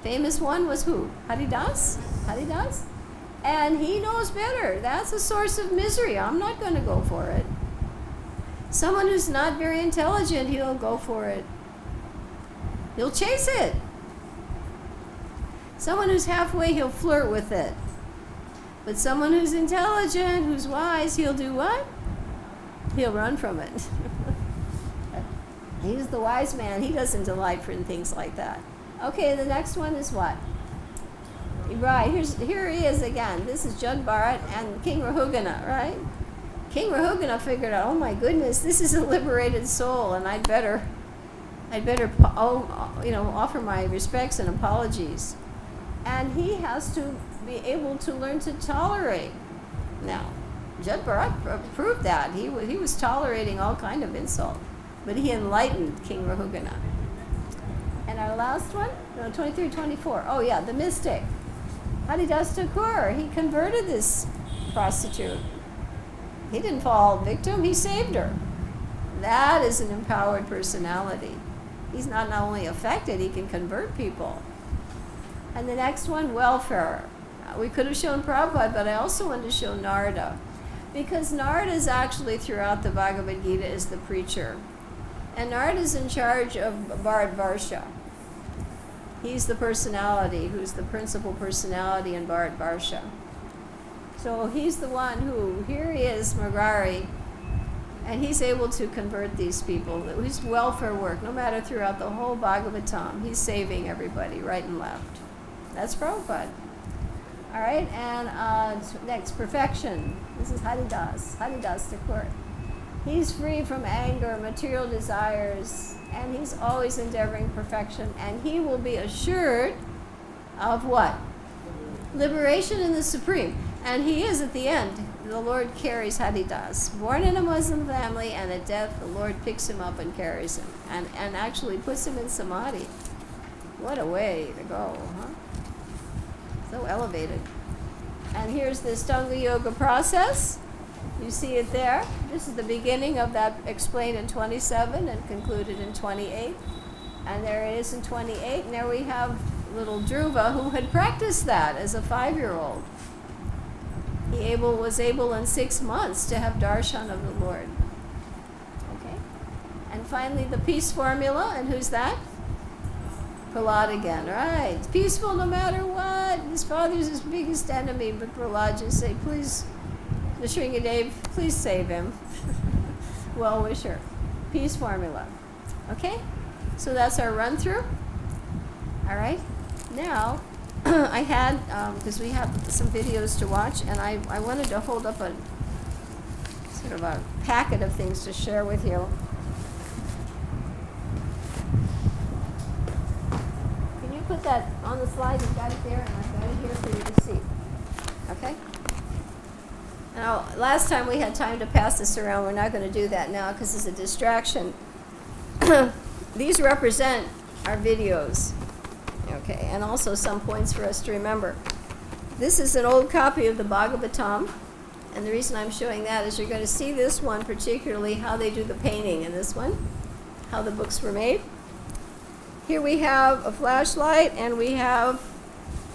Famous one was who? Haridas? Haridas? And he knows better. That's a source of misery. I'm not going to go for it. Someone who's not very intelligent, he'll go for it. He'll chase it. Someone who's halfway, he'll flirt with it. But someone who's intelligent, who's wise, he'll do what? He'll run from it. He's the wise man. He doesn't delight in things like that. Okay, the next one is what? Right, here he is again. This is Jad Bharat and King Rahugana, right? King Rahugana figured out, oh my goodness, this is a liberated soul, and I'd better offer my respects and apologies. And he has to be able to learn to tolerate. Now, Jad Bharat proved that. He was tolerating all kind of insult. But he enlightened King Rahugana. And our last one? No, 23, 24. Oh yeah, the mystic. Haridas Thakur. He converted this prostitute. He didn't fall victim, he saved her. That is an empowered personality. He's not only affected, he can convert people. And the next one, welfare. We could have shown Prabhupada, but I also wanted to show Narada. Because Narada is actually, throughout the Bhagavad-Gita, is the preacher. And Narada is in charge of Bharat-varsha. He's the personality, who's the principal personality in Bharat-varsha. So he's the one who, here he is, Murari, and he's able to convert these people. His welfare work, no matter throughout the whole Bhagavatam, he's saving everybody right and left. That's Prabhupada. All right, and next, perfection. This is Haridas Thakur. He's free from anger, material desires, and he's always endeavoring perfection, and he will be assured of what? Liberation in the Supreme. And he is at the end. The Lord carries Haridas. Born in a Muslim family, and at death, the Lord picks him up and carries him, and actually puts him in Samadhi. What a way to go, huh? So elevated. And here's the Ashtanga Yoga process. You see it there. This is the beginning of that explained in 27 and concluded in 28. And there it is in 28. And there we have little Dhruva, who had practiced that as a 5-year-old. He was able in 6 months to have darshan of the Lord. Okay? And finally the peace formula. And who's that? Prahlad again, right? Peaceful no matter what. His father's his biggest enemy, but Prahlad just say, please, Nrsingadev, please save him. Well-wisher. Peace formula. Okay? So that's our run-through. All right? Now, I had, because we have some videos to watch, and I wanted to hold up a sort of a packet of things to share with you. Put that on the slide, you've got it there, and I've got it here for you to see. Okay? Now, last time we had time to pass this around. We're not going to do that now because it's a distraction. These represent our videos. Okay, and also some points for us to remember. This is an old copy of the Bhagavatam, and the reason I'm showing that is you're going to see this one, particularly how they do the painting in this one, how the books were made. Here we have a flashlight, and we have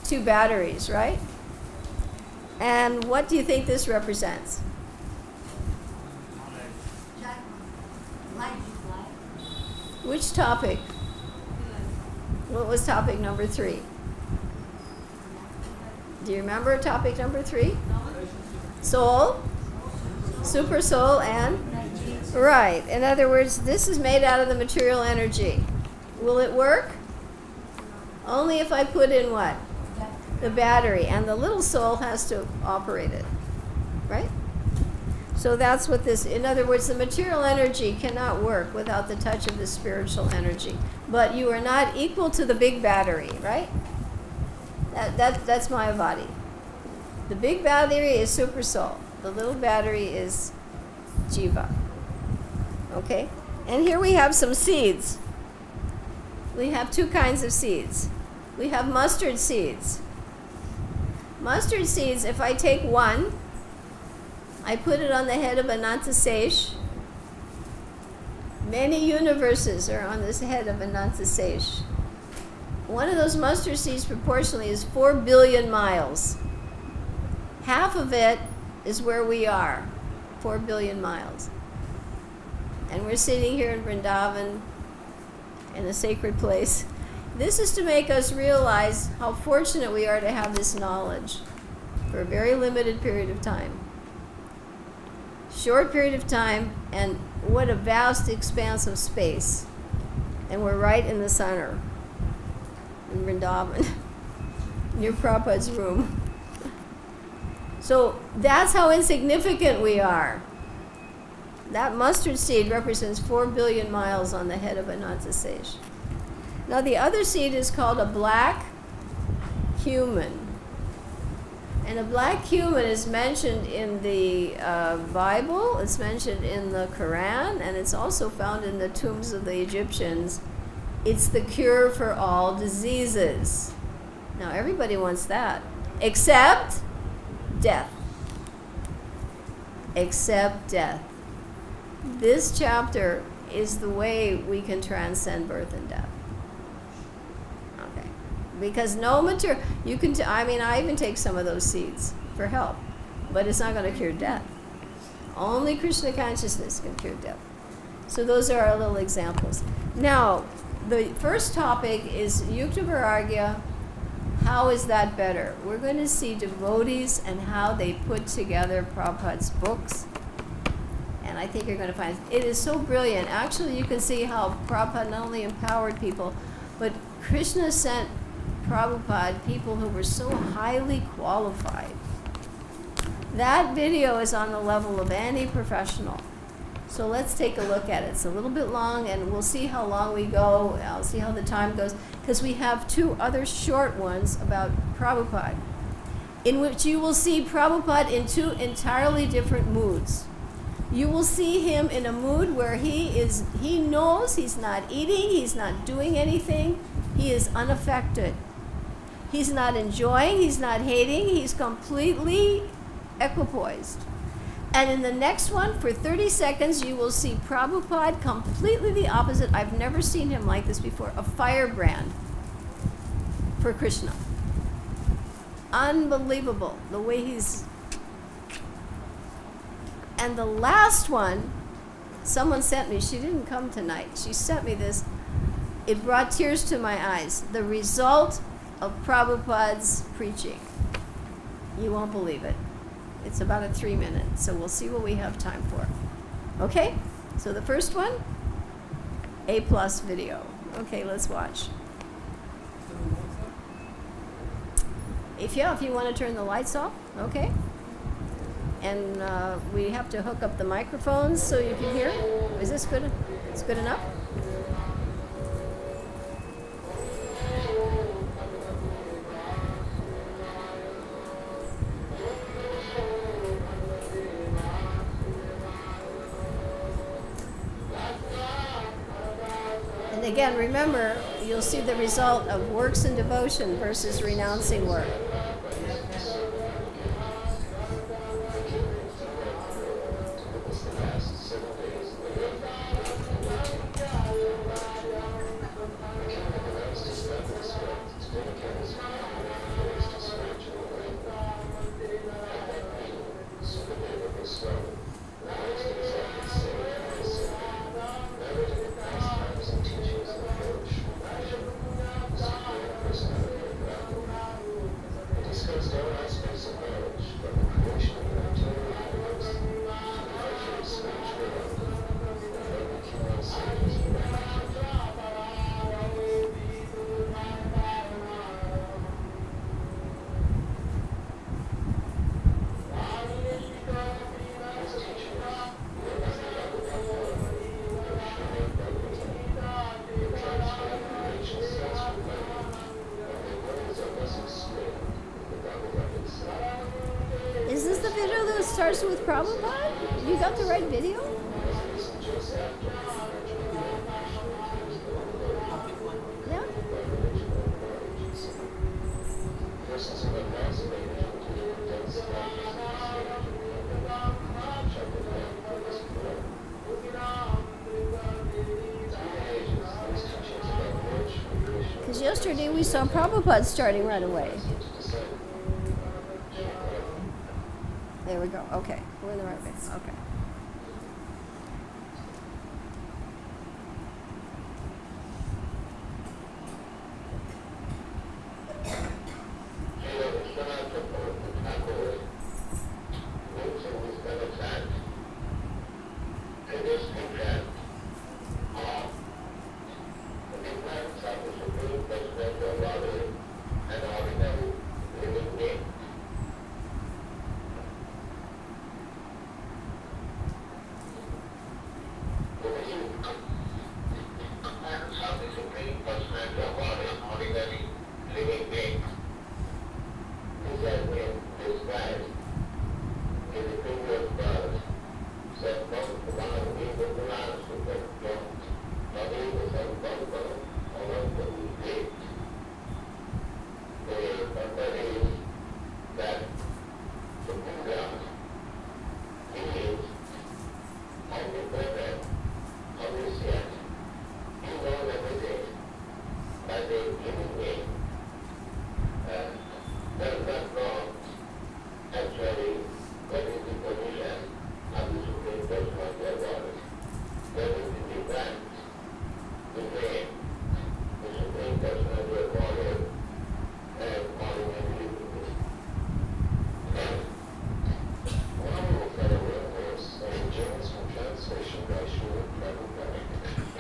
2 batteries, right? And what do you think this represents? Which topic? What was topic number 3? Do you remember topic number 3? Soul, super soul, and? Right. In other words, this is made out of the material energy. Will it work? Only if I put in what? The battery. And the little soul has to operate it. Right? So that's what this, in other words, the material energy cannot work without the touch of the spiritual energy. But you are not equal to the big battery, right? That's my body. The big battery is super soul. The little battery is jiva. Okay? And here we have some seeds. We have 2 kinds of seeds. We have mustard seeds. Mustard seeds, if I take one, I put it on the head of Anantasesh. Many universes are on this head of Anantasesh. One of those mustard seeds proportionally is 4 billion miles. Half of it is where we are, 4 billion miles. And we're sitting here in Vrindavan, in a sacred place. This is to make us realize how fortunate we are to have this knowledge for a very limited period of time. Short period of time, and what a vast expanse of space. And we're right in the center, in Vrindavan, near Prabhupada's room. So that's how insignificant we are. That mustard seed represents 4 billion miles on the head of Anantasesh. Now the other seed is called a black human. And a black human is mentioned in the Bible, it's mentioned in the Quran, and it's also found in the tombs of the Egyptians. It's the cure for all diseases. Now everybody wants that, except death. Except death. This chapter is the way we can transcend birth and death. Okay. Because no material, you can, I even take some of those seeds for help, but it's not going to cure death. Only Krishna consciousness can cure death. So those are our little examples. Now, the first topic is Yukta Vairagya. How is that better? We're going to see devotees and how they put together Prabhupada's books. And I think you're going to find it is so brilliant. Actually, you can see how Prabhupada not only empowered people, but Krishna sent Prabhupada people who were so highly qualified. That video is on the level of any professional. So let's take a look at it. It's a little bit long, and we'll see how long we go. I'll see how the time goes, because we have 2 other short ones about Prabhupada, in which you will see Prabhupada in 2 entirely different moods. You will see him in a mood where he knows he's not eating, he's not doing anything, he is unaffected. He's not enjoying, he's not hating, he's completely equipoised. And in the next one, for 30 seconds, you will see Prabhupada completely the opposite. I've never seen him like this before, a firebrand for Krishna. Unbelievable, the way he's... And the last one, someone sent me, she didn't come tonight, she sent me this. It brought tears to my eyes. The result of Prabhupada's preaching. You won't believe it. It's about a 3-minute, so we'll see what we have time for. Okay, so the first one, A+ video. Okay, let's watch. If you want to turn the lights off, okay. And we have to hook up the microphones so you can hear. Is this good? It's good enough? And again, remember, you'll see the result of works and devotion versus renouncing work. Course with Prabhupada? You got the right video? Yeah? Because yesterday we saw Prabhupada starting right away. There we go. Okay. We're in the right place. Okay.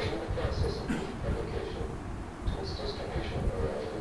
In the process of publication, to its destination arrived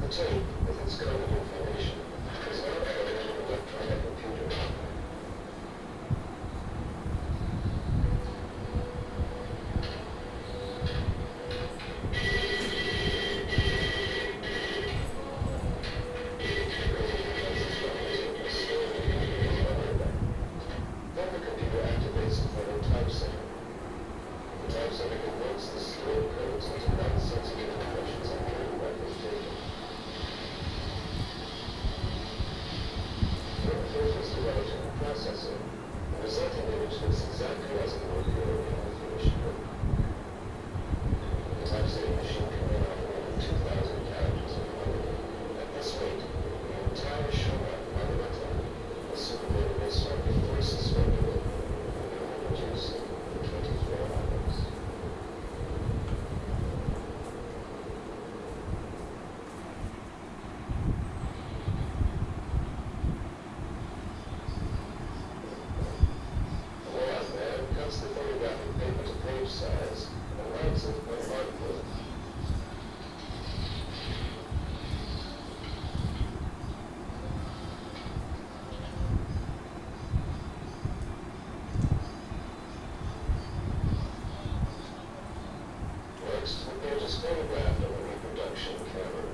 The tape, with its coded information, is now fed into an electronic computer. Then the computer activates a further typesetter. The typesetter converts the stored codes into non-sensitive impressions on the record data. When the filter is developed in the processor, the resulting image looks exactly as it would in the finished code. The typesetting machine can run off more than 2,000 characters of code. At this rate, the entire Yashoda Bhagavad-Gita, a super database market versus regular, will be produced in 24 hours. The layout man cuts the photographic paper to page size and writes it on hardwood. Next, the page is photographed on a reproduction camera.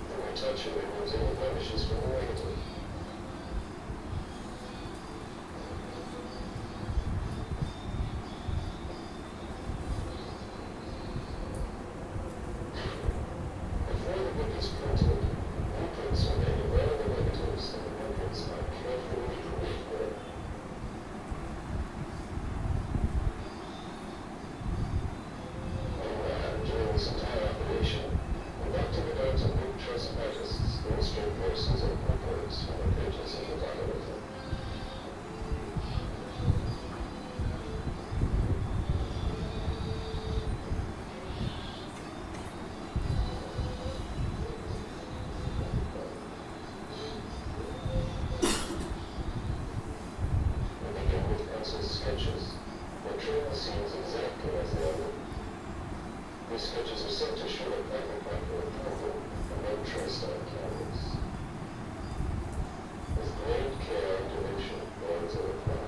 The retoucher removes any blemishes from the negative. Before the book is printed, blueprints are made of all the negatives, and the blueprints are carefully proofread. Meanwhile, during this entire operation, the bhakti-yoga book trust artists illustrate verses and purports from the pages of the Bhagavad-Gita. We begin with pencil sketches, portraying the scenes exactly as they are written. These sketches are sent to Srila Prabhupada for approval and then traced on canvas. With great care and devotion, there is a reply.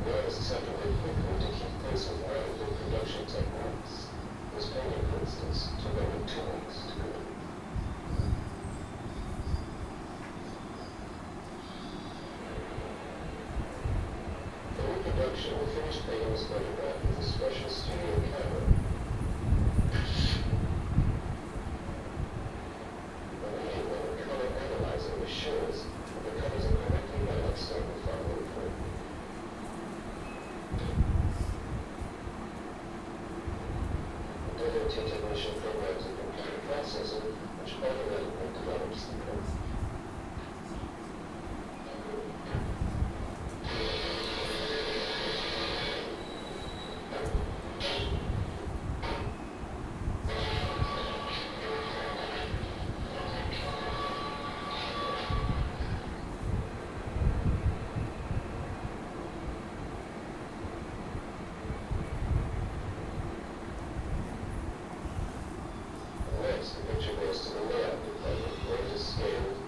The artists have to work quickly to keep pace with rapid production techniques. This painting, for instance, took over 2 weeks to complete. For reproduction, the finished painting was photographed with a special studio camera. Immediately, the color analyzer assures that the colors are correctly balanced on the following frame. The devotee technician programs a computer processor which automatically develops the code. Next, the picture goes to the layout department where it is scaled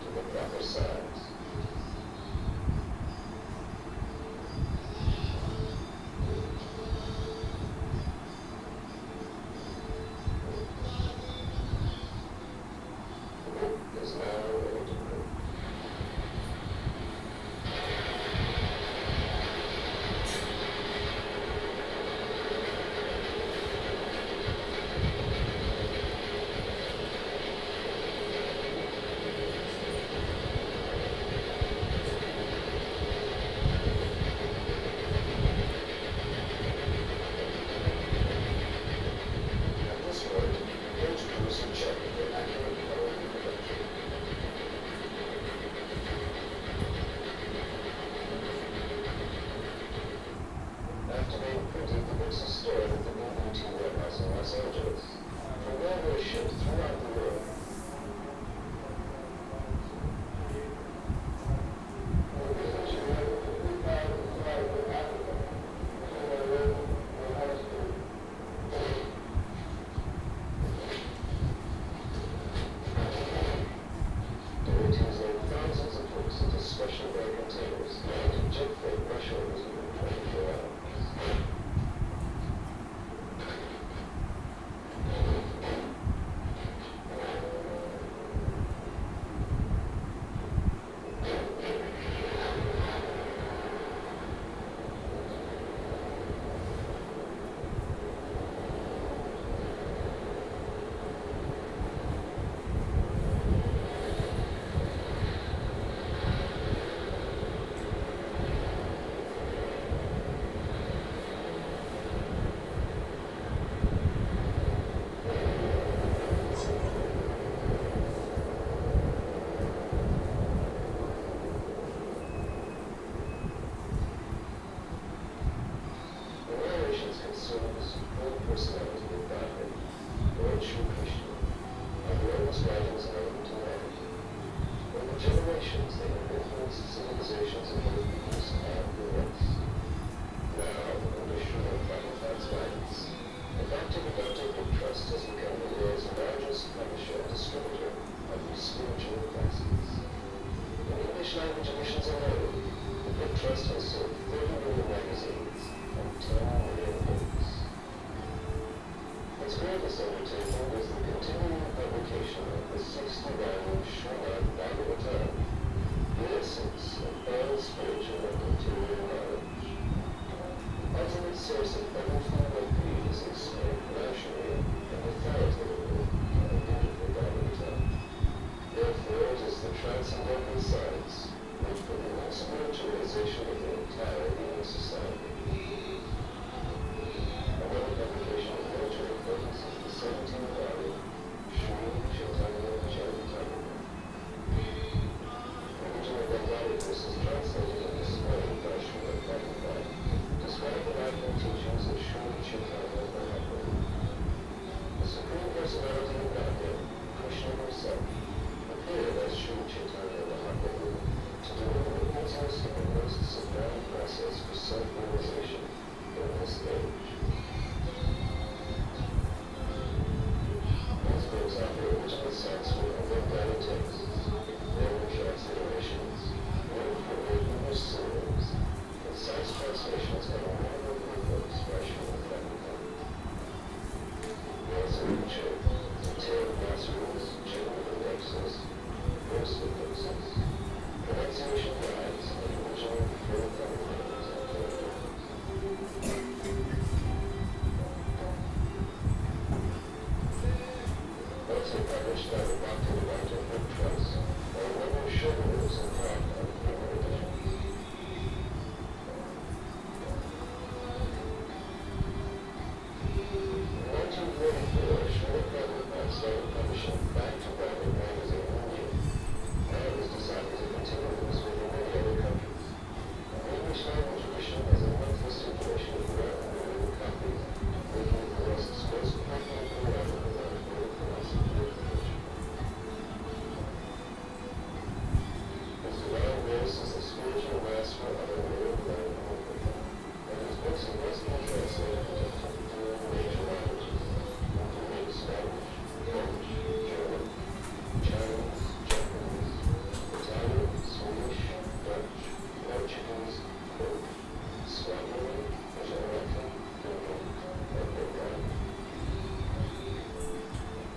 full personality of Godhead, Lord Shri Krishna, are the oldest writings known to man. Over generations, they have influenced civilizations of both the East and the West. Now, under Srila Prabhupada's guidance, the Bhakti-Yoga Book Trust has become the world's largest publisher and distributor of these spiritual classics. In English language editions alone, the Book Trust has sold 30 million magazines and 10 million books. Its greatest undertaking was the continuing publication of the 60-volume Srimad Bhagavatam, the essence of all spiritual and material knowledge. The ultimate source of everything that is explained rationally and authoritatively in the beautiful Bhagavatam. Therefore, it is the transcendental science which for the spiritualization of the entire human society. Another publication of major importance is the 17th volume, Sri Chaitanya Charitamrita. Original Bengali verses translated and displayed by Srila Prabhupada describe the life and teachings of Sri Chaitanya Mahaprabhu. The Supreme Personality of Godhead, Krishna himself, appeared as Sri Chaitanya Mahaprabhu to deliver the principles of the most sublime process for self-realization in this age. These books are the original Sanskrit and Bengali texts, their transliterations, modified English synonyms, concise translations of a number of books by Srila Prabhupada. They also feature detailed mass rules, general indexes, verse indexes, pronunciation guides, and original full commentaries and commentaries. Also published by the Bhakti-Yoga Book Trust are many showrooms and hardcover editions. In 1944, Srila Prabhupada started publishing back-to-back magazine in India, and it was decided to continue this with many other countries. The English language edition has a monthly circulation of around 1 million copies, making it the West's most popular periodical on Vedic philosophy literature. His divine grace is the spiritual master of our world and and his books have thus been translated into 52 major languages, including Spanish, French, German, Chinese, Japanese, Italian, Swedish, Dutch, Portuguese, Greek, Swahili, Gujarati, Hindi, and Bengali.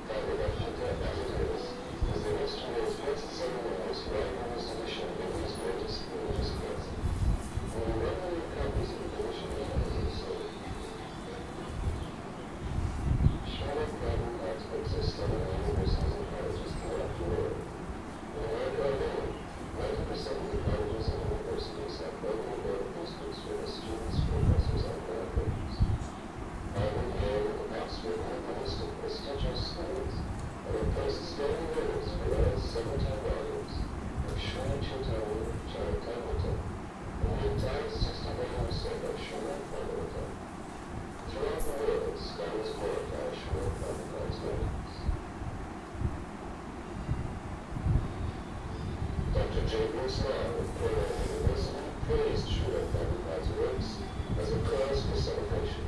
Bhagavad-Gita, as it is the yesterday's best-selling and most widely used edition of India's greatest religious classic. Only 1 million copies of the edition are sold. Srila Prabhupada's books are studied in universities and colleges throughout the world. In America alone, 90% of the colleges and universities have local or posters for their students, professors, and graduates. Harvard, Yale, and Oxford have the list of prestigious schools and have placed standing orders for all 17 volumes of Sri Chaitanya Charitamrita and the entire 60-volume set of Srimad Bhagavatam. Throughout the world, scholars glorify Srila Prabhupada's writings. Dr. J. Bruce Lau of Cornell University praised Srila Prabhupada's works as a cause for celebration.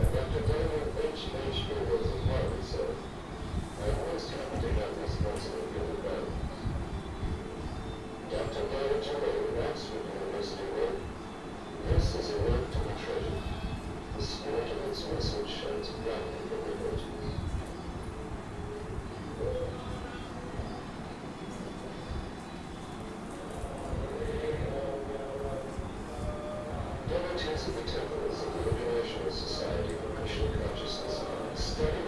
And Dr. Daniel H. Fields of Harvard said, "I am most happy to have this concept in the balance." Dr. Gary Joy of Oxford University wrote, "This is a work to be treasured. The spirit of its message shines brightly from the pages." Devotees of the temples of the International Society for Krishna Consciousness study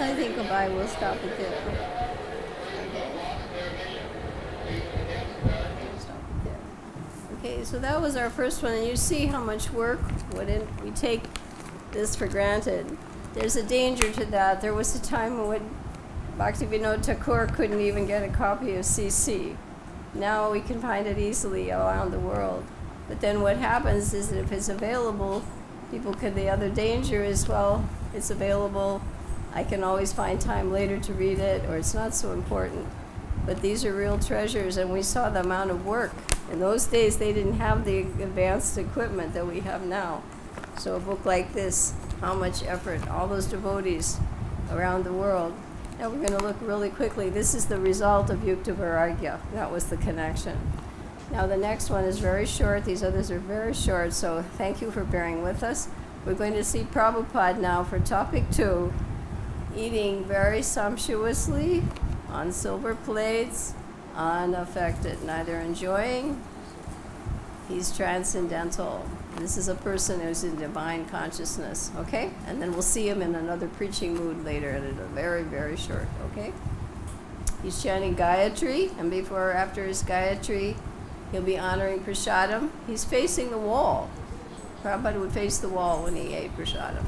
I think goodbye, we'll stop it there. We'll stop it there. Okay, so that was our first one, and you see how much work went in. We take this for granted. There's a danger to that. There was a time when Bhaktivinoda Thakur couldn't even get a copy of CC. Now we can find it easily around the world. But then what happens is that if it's available, people can, the other danger is, well, it's available, I can always find time later to read it, or it's not so important. But these are real treasures, and we saw the amount of work. In those days, they didn't have the advanced equipment that we have now. So a book like this, how much effort, all those devotees around the world. Now we're going to look really quickly. This is the result of Yukta Vairagya. That was the connection. Now the next one is very short. These others are very short, so thank you for bearing with us. We're going to see Prabhupada now for topic 2, eating very sumptuously on silver plates, unaffected, neither enjoying. He's transcendental. This is a person who's in divine consciousness, okay? And then we'll see him in another preaching mood later, and it's very, very short, okay? He's chanting Gayatri, and before or after his Gayatri, he'll be honoring prasadam. He's facing the wall. Prabhupada would face the wall when he ate prasadam.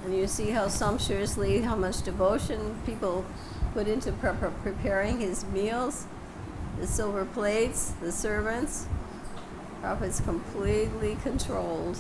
And you see how sumptuously, how much devotion people put into preparing his meals, the silver plates, the servants. Prabhupada's completely controlled.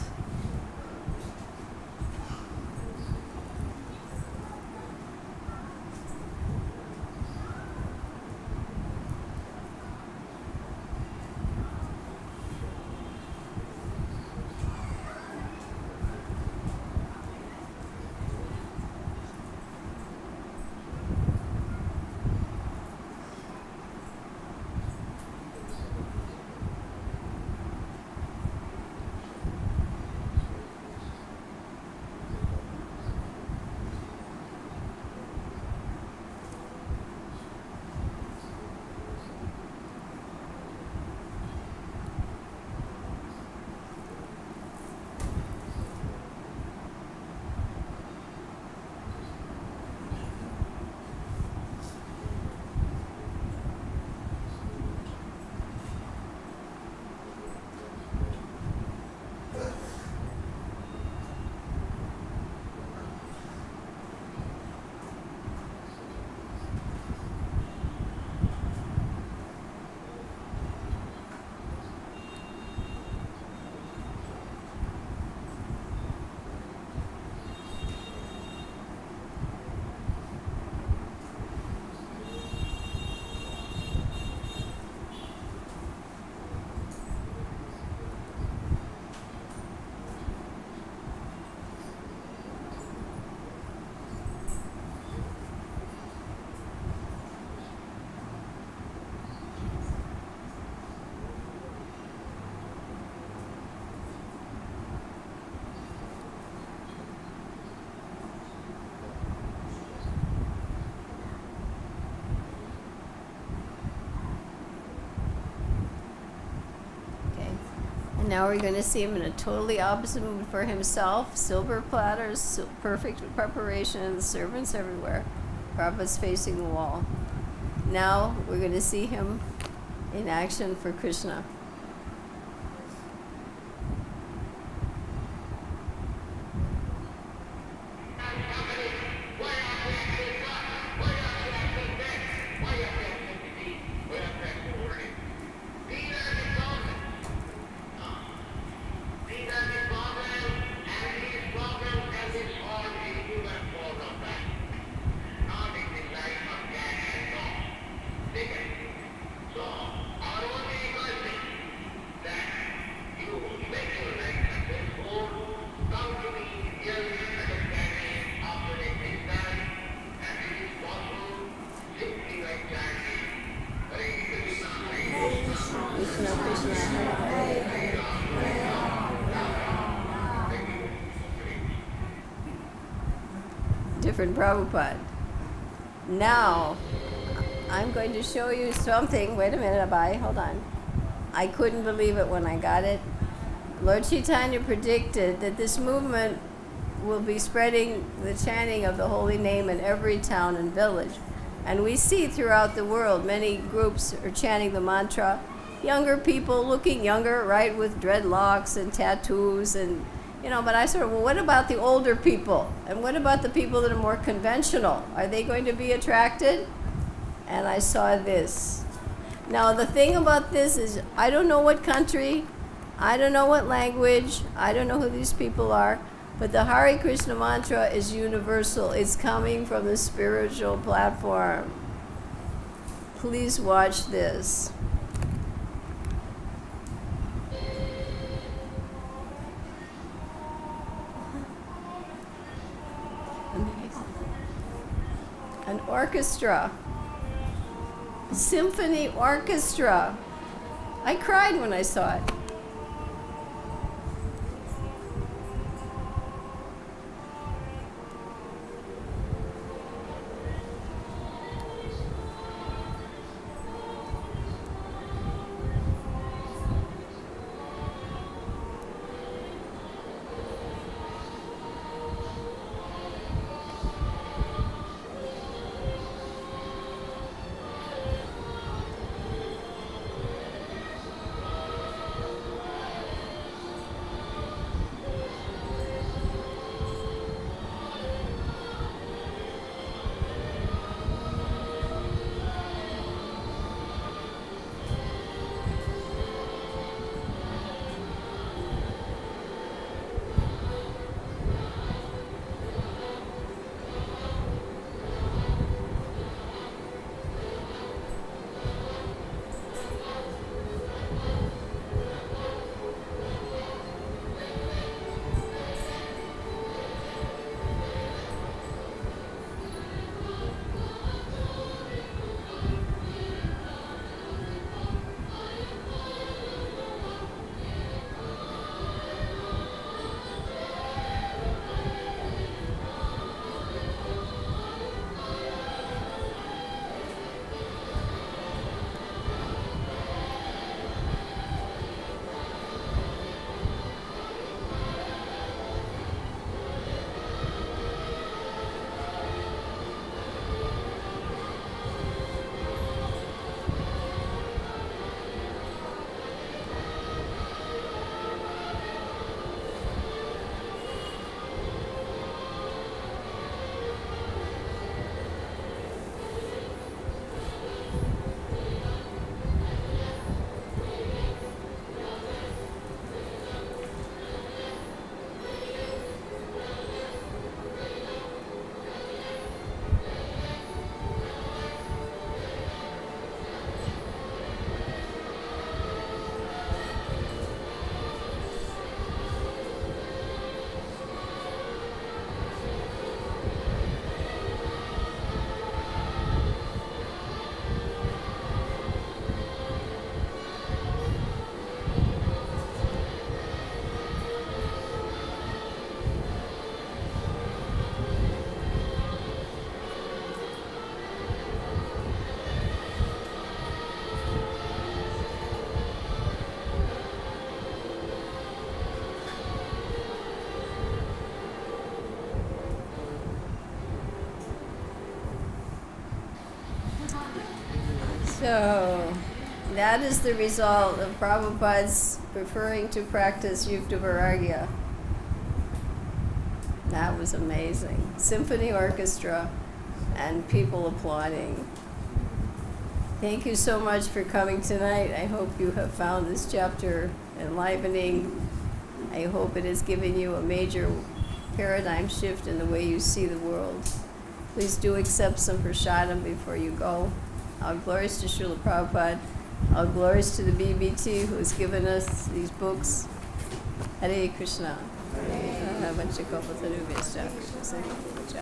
Now we're going to see him in a totally opposite mood for himself. Silver platters, perfect preparation, and the servants everywhere. Prabhupada's facing the wall. Now we're going to see him in action for Krishna. different Prabhupada. Now, I'm going to show you something. Wait a minute, Abai, hold on. I couldn't believe it when I got it. Lord Chaitanya predicted that this movement will be spreading the chanting of the holy name in every town and village. And we see throughout the world many groups are chanting the mantra. Younger people looking younger, right, with dreadlocks and tattoos and, but I sort of, well, what about the older people? And what about the people that are more conventional? Are they going to be attracted? And I saw this. Now, the thing about this is I don't know what country, I don't know what language, I don't know who these people are, but the Hare Krishna mantra is universal. It's coming from the spiritual platform. Please watch this. Amazing. An orchestra. Symphony orchestra. I cried when I saw it. So, that is the result of Prabhupada's preferring to practice Yukta Vairagya. That was amazing. Symphony orchestra and people applauding. Thank you so much for coming tonight. I hope you have found this chapter enlivening. I hope it has given you a major paradigm shift in the way you see the world. Please do accept some prasadam before you go. All glories to Srila Prabhupada. All glories to the BBT who has given us these books. Hare Krishna. Hare Krishna.